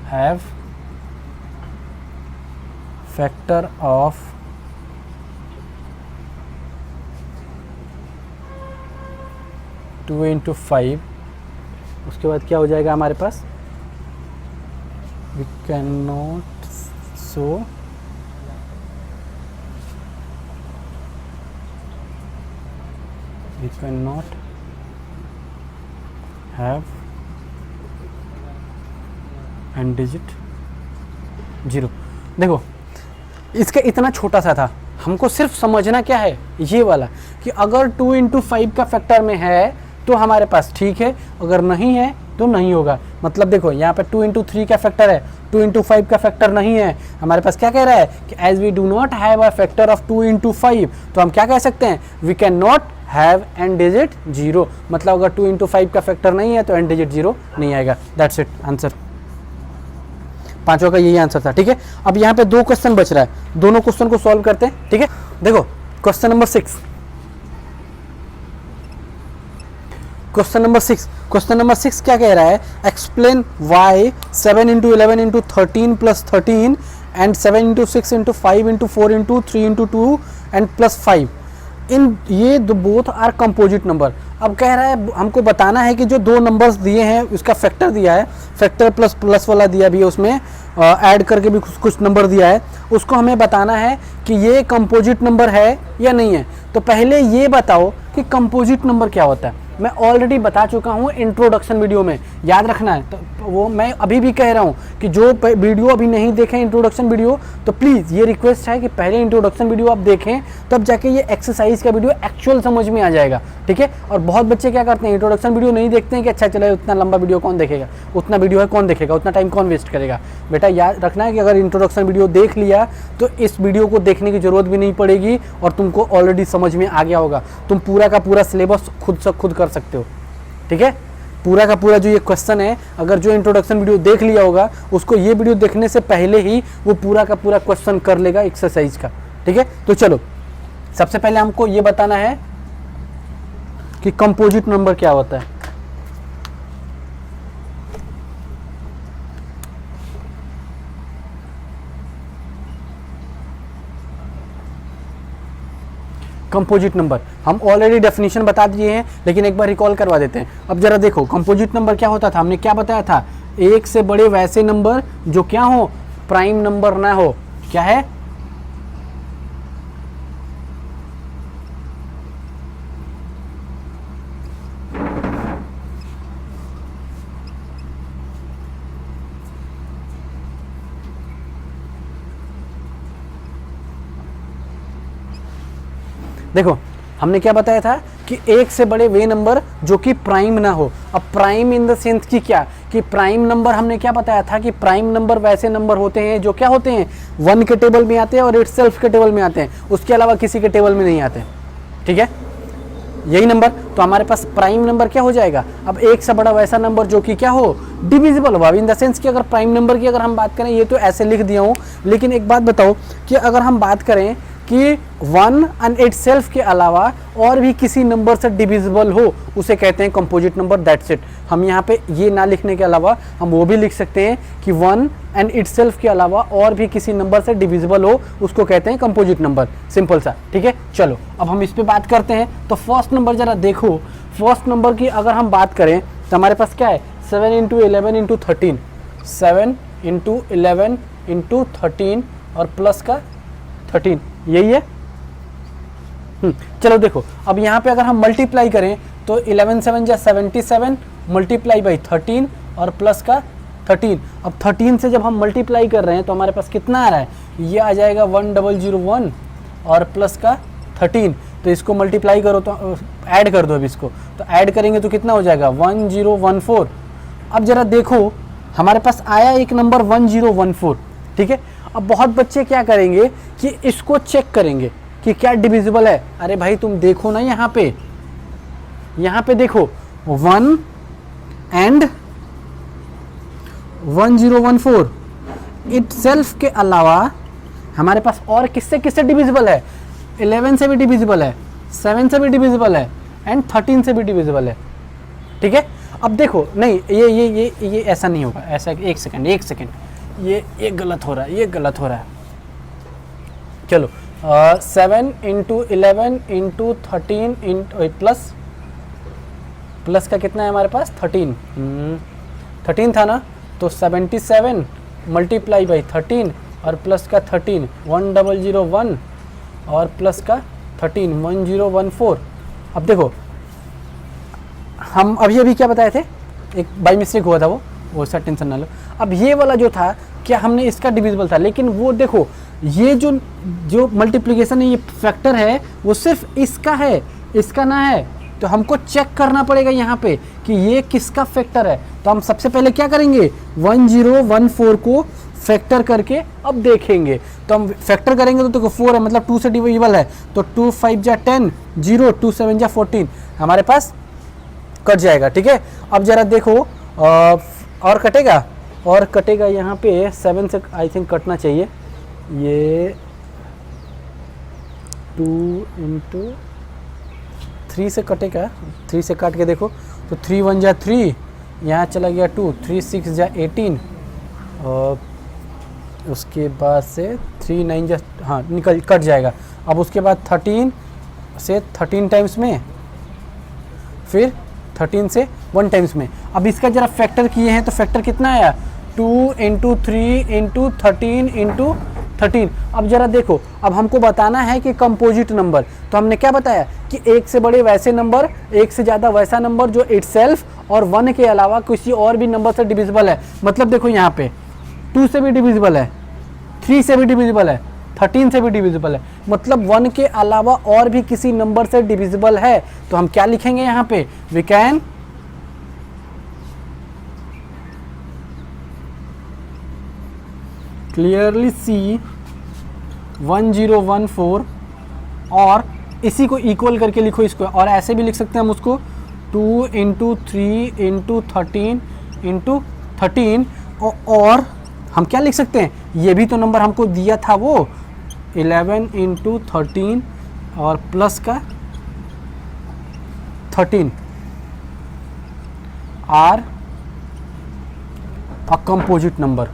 हैव फैक्टर ऑफ 2 इंटू 5, उसके बाद क्या हो जाएगा हमारे पास? We can not so we can not have an digit 0। देखो इसका इतना छोटा सा था, हमको सिर्फ समझना क्या है ये वाला कि अगर 2 इंटू 5 का फैक्टर में है तो हमारे पास ठीक है, अगर नहीं है तो नहीं होगा। मतलब देखो यहाँ पे 2 इंटू 3 का फैक्टर है, 2 इंटू 5 का फैक्टर नहीं है। हमारे पास क्या कह रहा है कि as we do not have a factor of 2 into 5, तो हम क्या कह सकते हैं? We can not have an digit 0। मतलब अगर 2 इंटू 5 का फैक्टर नहीं है तो एन डिजिट 0 नहीं आएगा। That's it, answer. पांचों का यही आंसर था। ठीक है, अब यहाँ पे 2 क्वेश्चन बच रहा है, दोनों क्वेश्चन को सॉल्व करते हैं। ठीक है, देखो क्वेश्चन नंबर 6, क्वेश्चन नंबर 6 क्या कह रहा है? Explain why 7 into 11 into 13 plus 13 and 7 into 6 into 5 into 4 into 3 into 2 and plus 5 इन ये बोथ आर कंपोजिट नंबर। अब कह रहा है हमको बताना है कि जो 2 नंबर्स दिए हैं उसका फैक्टर दिया है, फैक्टर प्लस प्लस वाला दिया भी है, उसमें ऐड करके भी कुछ नंबर दिया है, उसको हमें बताना है कि ये कंपोजिट नंबर है या नहीं है। तो पहले ये बताओ कि कंपोजिट नंबर क्या होता है। मैं ऑलरेडी बता चुका हूँ इंट्रोडक्शन वीडियो में, याद रखना है। तो वो मैं अभी भी कह रहा हूँ कि जो वीडियो अभी नहीं देखें इंट्रोडक्शन वीडियो, तो प्लीज़ ये रिक्वेस्ट है कि पहले इंट्रोडक्शन वीडियो आप देखें, तब जाके ये एक्सरसाइज का वीडियो एक्चुअल समझ में आ जाएगा। ठीक है, और बहुत बच्चे क्या करते हैं, इंट्रोडक्शन वीडियो नहीं देखते हैं कि अच्छा चले उतना लंबा वीडियो कौन देखेगा, उतना वीडियो है कौन देखेगा, उतना टाइम कौन वेस्ट करेगा। बेटा याद रखना है कि अगर इंट्रोडक्शन वीडियो देख लिया तो इस वीडियो को देखने की जरूरत भी नहीं पड़ेगी और तुमको ऑलरेडी समझ में आ गया होगा। तुम पूरा का पूरा सिलेबस खुद कर सकते हो। ठीक है, पूरा का पूरा जो ये क्वेश्चन है, अगर जो इंट्रोडक्शन वीडियो देख लिया होगा उसको ये वीडियो देखने से पहले ही वो पूरा का पूरा क्वेश्चन कर लेगा एक्सरसाइज का। ठीक है, तो चलो सबसे पहले हमको ये बताना है कि कंपोजिट नंबर क्या होता है। कंपोजिट नंबर हम ऑलरेडी डेफिनेशन बता दिए हैं, लेकिन एक बार रिकॉल करवा देते हैं। अब जरा देखो कंपोजिट नंबर क्या होता था, हमने क्या बताया था? एक से बड़े वैसे नंबर जो क्या हो, प्राइम नंबर ना हो। क्या है? देखो हमने क्या बताया था कि एक से बड़े वे नंबर जो कि प्राइम ना हो। अब प्राइम इन द सेंस की क्या, कि प्राइम नंबर हमने क्या बताया था कि प्राइम नंबर वैसे नंबर होते हैं जो क्या होते हैं, 1 के टेबल में आते हैं और इटसेल्फ के टेबल में आते हैं, उसके अलावा किसी के टेबल में नहीं आते। ठीक है, यही नंबर। तो हमारे पास प्राइम नंबर क्या हो जाएगा? अब एक से बड़ा वैसा नंबर जो कि क्या हो, डिविजिबल हो। इन द सेंस कि अगर प्राइम नंबर की अगर हम बात करें, ये तो ऐसे लिख दिया हूँ, लेकिन एक बात बताओ कि अगर हम बात करें कि 1 एंड इटसेल्फ के अलावा और भी किसी नंबर से डिविजिबल हो, उसे कहते हैं कंपोजिट नंबर। That's it. हम यहाँ पे ये ना लिखने के अलावा हम वो भी लिख सकते हैं कि 1 एंड इटसेल्फ के अलावा और भी किसी नंबर से डिविजिबल हो, उसको कहते हैं कंपोजिट नंबर। सिंपल सा। ठीक है, चलो अब हम इस पे बात करते हैं। तो फर्स्ट नंबर जरा देखो, फर्स्ट नंबर की अगर हम बात करें तो हमारे पास क्या है, 7 इंटू 11 इंटू 13, 7 इंटू 11 इंटू 13 और प्लस का 13, यही है। चलो देखो अब यहाँ पे अगर हम मल्टीप्लाई करें तो 11 7 जा 77 मल्टीप्लाई बाई 13 और प्लस का 13। अब 13 से जब हम मल्टीप्लाई कर रहे हैं तो हमारे पास कितना आ रहा है, ये आ जाएगा 1001 और प्लस का 13। तो इसको मल्टीप्लाई करो तो ऐड कर दो अब इसको, तो ऐड करेंगे तो कितना हो जाएगा 1014 अब ज़रा देखो, हमारे पास आया एक नंबर 1014, ठीक है। अब बहुत बच्चे क्या करेंगे कि इसको चेक करेंगे कि क्या डिविजिबल है। अरे भाई तुम देखो ना, यहाँ पे देखो 1 एंड 1014 इटसेल्फ के अलावा हमारे पास और किससे किससे डिविजिबल है? 11 से भी डिविजिबल है, 7 से भी डिविजिबल है एंड 13 से भी डिविजिबल है, ठीक है। अब देखो, नहीं ये ऐसा नहीं होगा, ऐसा एक सेकंड, ये गलत हो रहा है, चलो 7 इंटू 11 इंटू 13 इंटू प्लस का कितना है हमारे पास? 13 था ना, तो 77 मल्टीप्लाई बाई 13 और प्लस का 13 1001 और प्लस का 13 1014। अब देखो, हम अभी क्या बताए थे, एक बाई मिस्टेक हुआ था, वो सब टेंशन ना लो। अब ये वाला जो था, क्या हमने इसका डिविजिबल था, लेकिन वो देखो ये जो मल्टीप्लिकेशन है, ये फैक्टर है, वो सिर्फ इसका है, इसका ना है। तो हमको चेक करना पड़ेगा यहाँ पे कि ये किसका फैक्टर है। तो हम सबसे पहले क्या करेंगे, 1014 को फैक्टर करके अब देखेंगे। तो हम फैक्टर करेंगे तो देखो 4 है, मतलब 2 से डिविजिबल है, तो 2 5 जा 10, 0 2 7 जा 14 हमारे पास कट जाएगा, ठीक है। अब जरा देखो और कटेगा यहाँ पे 7 से आई थिंक कटना चाहिए, ये 2 इंटू 3 से कटेगा, 3 से काट के देखो तो 3 1 जा 3, यहाँ चला गया 2, 3 6 जा 18 और उसके बाद से 3 9 जा, हाँ कट जाएगा। अब उसके बाद 13 से 13 टाइम्स में, फिर 13 से 1 टाइम्स में। अब इसका जरा फैक्टर किए हैं तो फैक्टर कितना आया, 2 इंटू 3 इंटू 13 इंटू 13। अब जरा देखो, अब हमको बताना है कि कंपोजिट नंबर, तो हमने क्या बताया कि एक से बड़े वैसे नंबर, एक से ज़्यादा वैसा नंबर जो इटसेल्फ और 1 के अलावा किसी और भी नंबर से डिविजिबल है। मतलब देखो यहाँ पे 2 से भी डिविजिबल है, 3 से भी डिविजिबल है, 13 से भी डिविजिबल है, मतलब 1 के अलावा और भी किसी नंबर से डिविजिबल है। तो हम क्या लिखेंगे यहाँ पे, वी कैन क्लियरली सी 1014 और इसी को इक्वल करके लिखो इसको, और ऐसे भी लिख सकते हैं हम उसको 2 इंटू 3 इंटू 13 इंटू 13। और हम क्या लिख सकते हैं, ये भी तो नंबर हमको दिया था वो 11 इंटू 13 और प्लस का 13 आर अ कंपोजिट नंबर।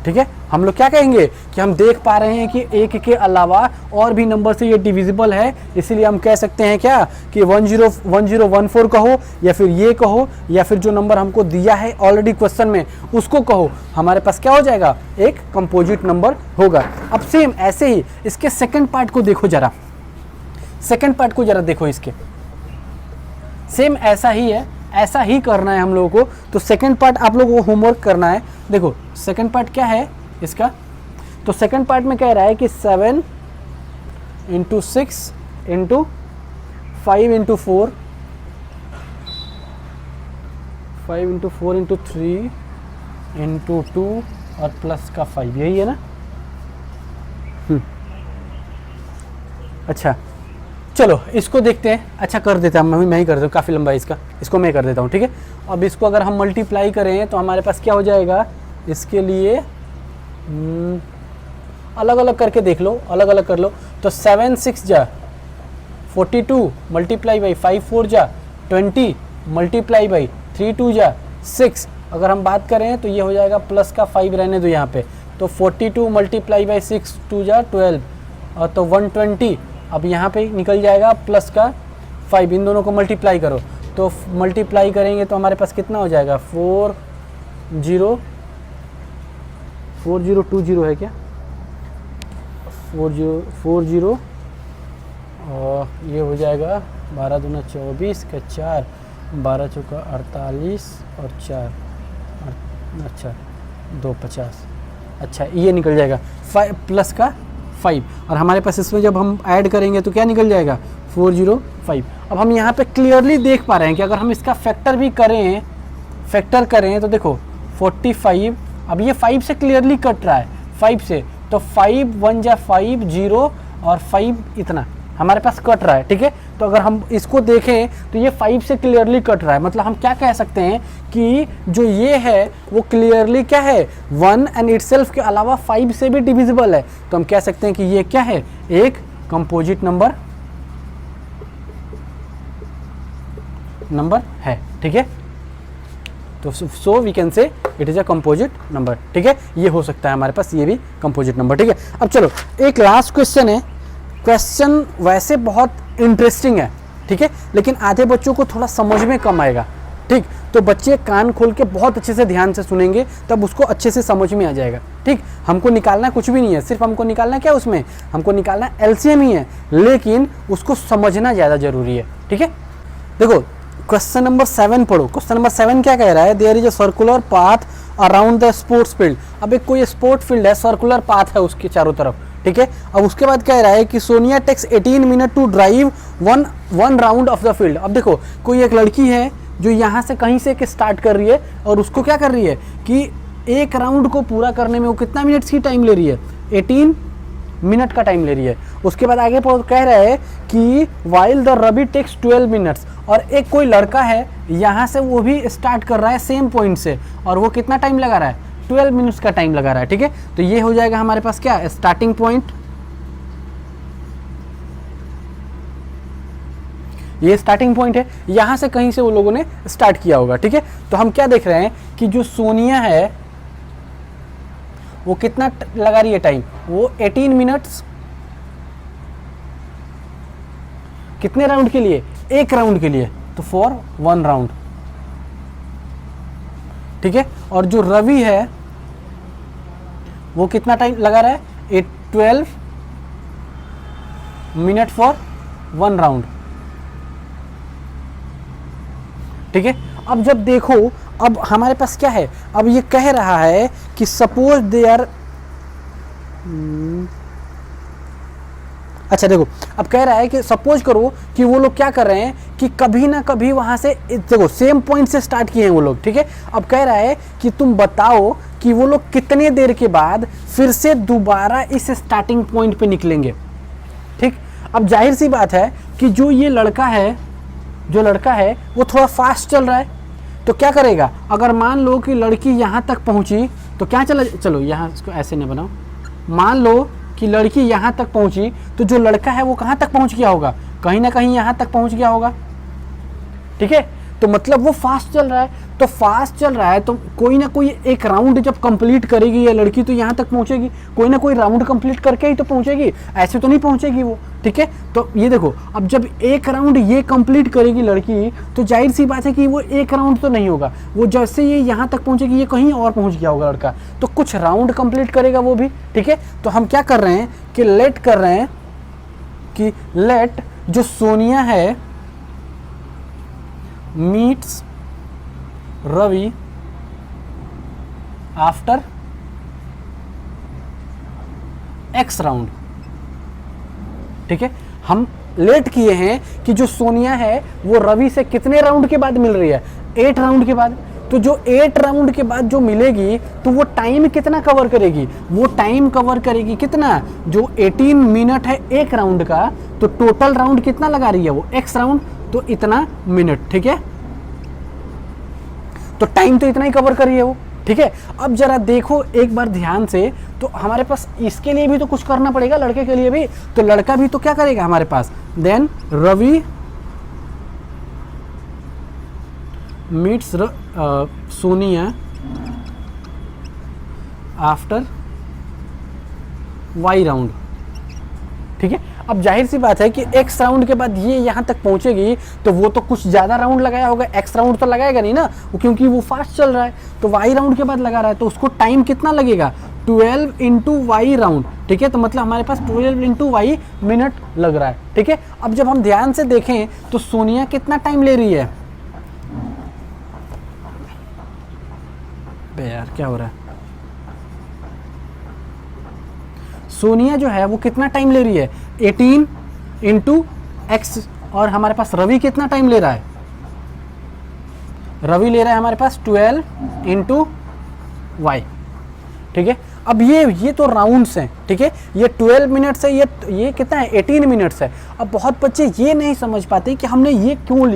ठीक है, हम लोग क्या कहेंगे कि हम देख पा रहे हैं कि एक के अलावा और भी नंबर से ये डिविजिबल है, इसीलिए हम कह सकते हैं क्या कि 1014 कहो या फिर ये कहो या फिर जो नंबर हमको दिया है ऑलरेडी क्वेश्चन में उसको कहो, हमारे पास क्या हो जाएगा, एक कंपोजिट नंबर होगा। अब सेम ऐसे ही इसके सेकंड पार्ट को देखो जरा, सेकंड पार्ट को जरा देखो, इसके सेम ऐसा ही है, ऐसा ही करना है हम लोगों को। तो सेकंड पार्ट आप लोगों को होमवर्क करना है। देखो सेकंड पार्ट क्या है इसका, तो सेकंड पार्ट में कह रहा है कि 7 into 6 into 5 into 4, 5 into 4 into 3 into 2 और प्लस का 5, यही है ना। अच्छा चलो इसको देखते हैं। अच्छा कर देता हूँ, मैं ही कर देता हूँ, काफ़ी लंबा है इसको मैं कर देता हूँ, ठीक है। अब इसको अगर हम मल्टीप्लाई करें तो हमारे पास क्या हो जाएगा, इसके लिए अलग अलग करके देख लो, अलग अलग कर लो। तो 7 6 जा 42 मल्टीप्लाई बाई 5 4 जा 20 मल्टीप्लाई बाई 3 2 जा 6। अगर हम बात करें तो ये हो जाएगा प्लस का 5 रहने दो यहाँ पे, तो 42 मल्टीप्लाई बाई 6 2 जा 12 और तो 120। अब यहाँ पे निकल जाएगा प्लस का 5, इन दोनों को मल्टीप्लाई करो, तो मल्टीप्लाई करेंगे तो हमारे पास कितना हो जाएगा 4020 है क्या, 40 और ये हो जाएगा 12 दूना 24 का 4, 12 चौका 48 और 4, अच्छा 2 50। अच्छा ये निकल जाएगा 5 प्लस का 5, और हमारे पास इसमें जब हम ऐड करेंगे तो क्या निकल जाएगा 405। अब हम यहाँ पे क्लियरली देख पा रहे हैं कि अगर हम इसका फैक्टर भी करें तो देखो 45, अब ये 5 से क्लियरली कट रहा है, 5 से, तो 5 1 जा 5 0 और 5 इतना हमारे पास कट रहा है, ठीक है। तो अगर हम इसको देखें तो ये 5 से क्लियरली कट रहा है, मतलब हम क्या कह सकते हैं कि जो ये है वो क्लियरली क्या है 1 एंड इटसेल्फ के अलावा 5 से भी डिविजिबल है। तो हम कह सकते हैं कि ये क्या है, एक कंपोजिट नंबर है, ठीक है। तो so we can say it is a composite number, ठीक है। ये हो सकता है हमारे पास ये भी कंपोजिट नंबर, ठीक है। अब चलो एक लास्ट क्वेश्चन है, क्वेश्चन वैसे बहुत इंटरेस्टिंग है, ठीक है, लेकिन आधे बच्चों को थोड़ा समझ में कम आएगा, ठीक। तो बच्चे कान खोल के बहुत अच्छे से ध्यान से सुनेंगे, तब उसको अच्छे से समझ में आ जाएगा, ठीक। हमको निकालना कुछ भी नहीं है, सिर्फ हमको निकालना क्या उसमें, हमको निकालना एलसीएम ही है, लेकिन उसको समझना ज़्यादा जरूरी है, ठीक है। देखो क्वेश्चन नंबर 7 पढ़ो। क्वेश्चन नंबर 7 क्या कह रहा है, there is a circular path around the sports field. अब एक कोई स्पोर्ट फील्ड है, सर्कुलर पाथ है उसके चारों तरफ, ठीक है। अब उसके बाद कह रहा है कि Sonia takes 18 minute to drive one round of the field. अब देखो कोई एक लड़की है जो यहाँ से कहीं से स्टार्ट कर रही है और उसको क्या कर रही है कि एक राउंड को पूरा करने में वो कितना मिनट्स की टाइम ले रही है, 18 मिनट का टाइम ले रही है। उसके बाद आगे कह रहा है कि while the Ravi takes 12 minutes, और एक कोई लड़का है यहाँ से वो भी स्टार्ट कर रहा है सेम पॉइंट से, और वो कितना टाइम लगा रहा है, 12 मिनट्स का टाइम लगा रहा है, ठीक है। तो ये हो जाएगा हमारे पास क्या, स्टार्टिंग पॉइंट, ये स्टार्टिंग पॉइंट है, यहाँ से कहीं से वो लोगों ने स्टार्ट किया होगा, ठीक है। तो हम क्या देख रहे हैं कि जो सोनिया है वो कितना लगा रही है टाइम, वो 18 मिनट्स कितने राउंड के लिए, एक राउंड के लिए, तो फॉर 1 राउंड, ठीक है। और जो रवि है वो कितना टाइम लगा रहा है, 12 मिनट फॉर 1 राउंड, ठीक है। अब जब देखो अब हमारे पास क्या है, अब ये कह रहा है कि सपोज दे आर, अच्छा देखो अब कह रहा है कि सपोज करो कि वो लोग क्या कर रहे हैं कि कभी ना कभी वहां से, देखो सेम पॉइंट से स्टार्ट किए हैं वो लोग, ठीक है। अब कह रहा है कि तुम बताओ कि वो लोग कितने देर के बाद फिर से दोबारा इस स्टार्टिंग पॉइंट पे निकलेंगे, ठीक। अब जाहिर सी बात है कि जो लड़का है वो थोड़ा फास्ट चल रहा है, तो क्या करेगा, अगर मान लो कि लड़की यहाँ तक पहुँची तो क्या चलो यहाँ इसको ऐसे नहीं बनाओ, मान लो कि लड़की यहाँ तक पहुँची तो जो लड़का है वो कहाँ तक पहुँच गया होगा, कहीं ना कहीं यहाँ तक पहुँच गया होगा, ठीक है। तो मतलब वो फास्ट चल रहा है, तो फास्ट चल रहा है तो कोई ना कोई एक राउंड जब कंप्लीट करेगी ये लड़की तो यहाँ तक पहुँचेगी, कोई ना कोई राउंड कंप्लीट करके ही तो पहुँचेगी, ऐसे तो नहीं पहुँचेगी वो, ठीक है। तो ये देखो अब जब एक राउंड ये कंप्लीट करेगी लड़की तो जाहिर सी बात है कि वो एक राउंड तो नहीं होगा, वो जैसे ये यहाँ तक पहुँचेगी ये कहीं और पहुँच गया होगा लड़का, तो कुछ राउंड कंप्लीट करेगा वो भी, ठीक है। तो हम क्या कर रहे हैं कि लेट कर रहे हैं कि लेट जो सोनिया है meets Ravi after X round, ठीक है। हम लेट किए हैं कि जो सोनिया है वो रवि से कितने राउंड के बाद मिल रही है, 8 राउंड के बाद। तो जो 8 राउंड के बाद जो मिलेगी तो वो टाइम कितना कवर करेगी, वो टाइम कवर करेगी कितना, जो 18 मिनट है एक राउंड का, तो टोटल राउंड कितना लगा रही है वो एक्स राउंड, तो इतना मिनट, ठीक है। तो टाइम तो इतना ही कवर करी है वो, ठीक है। अब जरा देखो एक बार ध्यान से, तो हमारे पास इसके लिए भी तो कुछ करना पड़ेगा, लड़के के लिए भी, तो लड़का भी तो क्या करेगा हमारे पास, then Ravi meets Sonia after y round, ठीक है। अब जाहिर सी बात है कि एक्स राउंड के बाद ये यहाँ तक पहुँचेगी तो वो तो कुछ ज़्यादा राउंड लगाया होगा, एक्स राउंड तो लगाएगा नहीं ना वो, क्योंकि वो फास्ट चल रहा है, तो वाई राउंड के बाद लगा रहा है, तो उसको टाइम कितना लगेगा, 12 इंटू वाई राउंड, ठीक है। तो मतलब हमारे पास 12 इंटू वाई मिनट लग रहा है, ठीक है। अब जब हम ध्यान से देखें तो सोनिया कितना टाइम ले रही है, बे यार क्या हो रहा है, सोनिया जो है वो कितना टाइम ले रही है, 18 इंटू x और हमारे पास रवि कितना टाइम ले रहा है, रवि ले रहा है हमारे पास 12 इंटू वाई, ठीक है। अब ये तो राउंड्स हैं, ठीक है, ये 12 मिनट्स है, ये कितना है 18 मिनट्स है। अब बहुत बच्चे ये नहीं समझ पाते कि हमने ये क्यों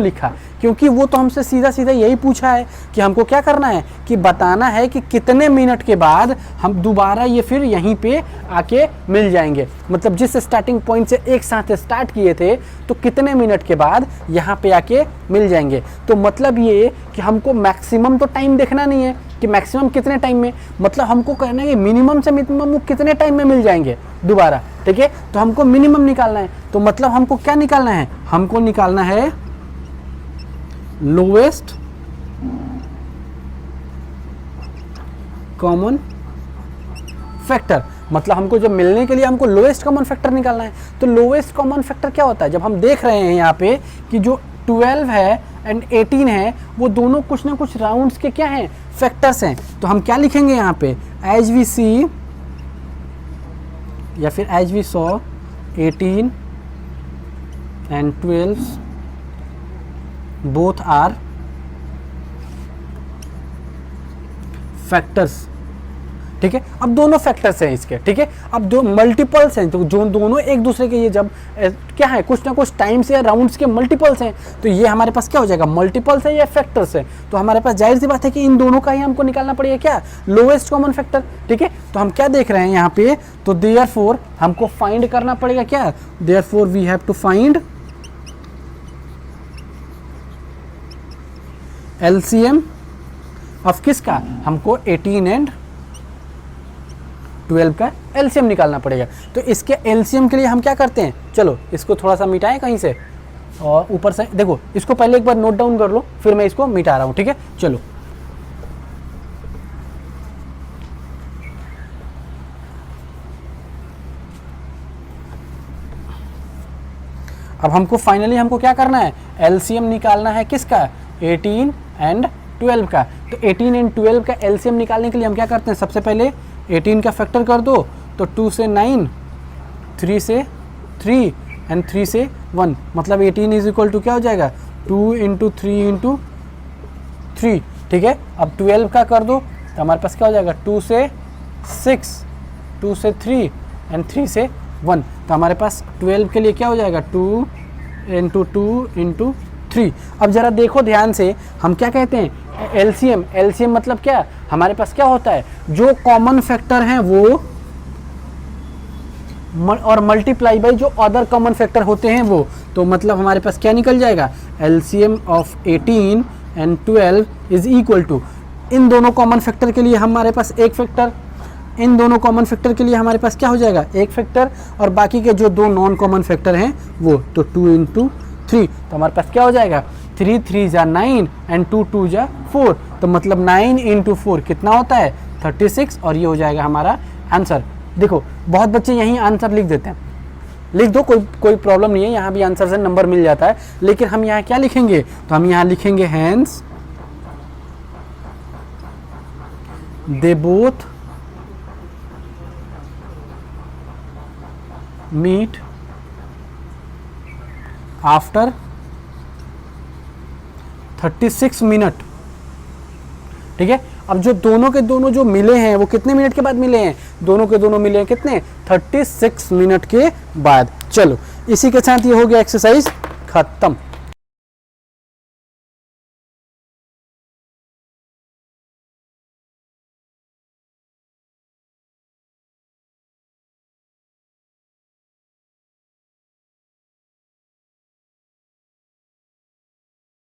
लिखा, क्योंकि वो तो हमसे सीधा सीधा यही पूछा है कि हमको क्या करना है कि बताना है कि कितने मिनट के बाद हम दोबारा ये फिर यहीं पे आके मिल जाएंगे। मतलब जिस स्टार्टिंग पॉइंट से एक साथ स्टार्ट किए थे तो कितने मिनट के बाद यहाँ पे आके मिल जाएंगे। तो मतलब ये कि हमको मैक्सिमम तो टाइम देखना नहीं है कि मैक्सिमम कितने टाइम में, मतलब हमको कहना है कि मिनिमम से मिनिमम वो कितने टाइम में मिल जाएंगे दोबारा, ठीक है। तो हमको मिनिमम निकालना है, तो मतलब हमको क्या निकालना है, हमको निकालना है लोवेस्ट कॉमन फैक्टर। मतलब हमको जब मिलने के लिए हमको लोएस्ट कॉमन फैक्टर निकालना है। तो लोएस्ट कॉमन फैक्टर क्या होता है, जब हम देख रहे हैं यहाँ पे कि जो 12 है एंड 18 है वो दोनों कुछ ना कुछ राउंड्स के क्या हैं, फैक्टर्स हैं। तो हम क्या लिखेंगे यहाँ पे, एज वी सी या फिर as we saw 18 and 12 both are factors, ठीक है। अब दोनों फैक्टर्स हैं इसके, ठीक है। अब दो मल्टीपल्स हैं, तो जो दोनों एक दूसरे के ये जब क्या है कुछ ना कुछ टाइम से या राउंड्स के मल्टीपल्स हैं, तो ये हमारे पास क्या हो जाएगा, मल्टीपल्स है या फैक्टर्स है। तो हमारे पास जाहिर सी बात है कि इन दोनों का ही हमको निकालना पड़ेगा क्या, लोएस्ट कॉमन फैक्टर, ठीक है। तो हम क्या देख रहे हैं यहाँ पे, तो देयरफॉर हमको फाइंड करना पड़ेगा क्या, therefore we have to find LCM of किसका, हमको 18 एंड 12 का LCM निकालना पड़ेगा। तो इसके LCM के लिए हम क्या करते हैं, चलो इसको थोड़ा सा मिटाएं कहीं से, और ऊपर से देखो इसको पहले एक बार नोट डाउन कर लो, फिर मैं इसको मिटा रहा हूं, ठीक है। चलो अब हमको फाइनली हमको क्या करना है, LCM निकालना है किसका, 18 एंड 12 का। तो 18 एंड 12 का LCM निकालने के लिए हम क्या करते हैं, सबसे पहले 18 का फैक्टर कर दो, तो 2 से 9, 3 से 3 एंड 3 से 1, मतलब 18 इज इक्वल टू क्या हो जाएगा, 2 इंटू 3 इंटू 3, ठीक है। अब 12 का कर दो तो हमारे पास क्या हो जाएगा, 2 से 6, 2 से 3 एंड 3 से 1, तो हमारे पास 12 के लिए क्या हो जाएगा, 2 इंटू 2 इंटू 3। अब जरा देखो ध्यान से, हम क्या कहते हैं LCM मतलब क्या, हमारे पास क्या होता है, जो कॉमन फैक्टर हैं वो और मल्टीप्लाई बाई जो अदर कॉमन फैक्टर होते हैं वो, तो मतलब हमारे पास क्या निकल जाएगा, LCM of 18 and 12 is equal to, इन दोनों कॉमन फैक्टर के लिए हमारे पास एक फैक्टर, इन दोनों कॉमन फैक्टर के लिए हमारे पास क्या हो जाएगा, एक फैक्टर, और बाकी के जो दो नॉन कॉमन फैक्टर हैं वो, तो 2 इंटू 3, तो हमारे पास क्या हो जाएगा, 3 3 जा 9 एंड 2 2 जा 4, तो मतलब 9 इंटू 4 कितना होता है, 36, और ये हो जाएगा हमारा आंसर। देखो बहुत बच्चे यहीं आंसर लिख देते हैं, लिख दो, कोई प्रॉब्लम नहीं है, यहाँ भी आंसर से नंबर मिल जाता है, लेकिन हम यहाँ क्या लिखेंगे, तो हम यहाँ लिखेंगे hence they both meet after 36 minute, ठीक है। अब जो दोनों के दोनों जो मिले हैं वो कितने मिनट के बाद मिले हैं, दोनों के दोनों मिले हैं कितने, 36 मिनट के बाद। चलो इसी के साथ ये हो गया एक्सरसाइज खत्म।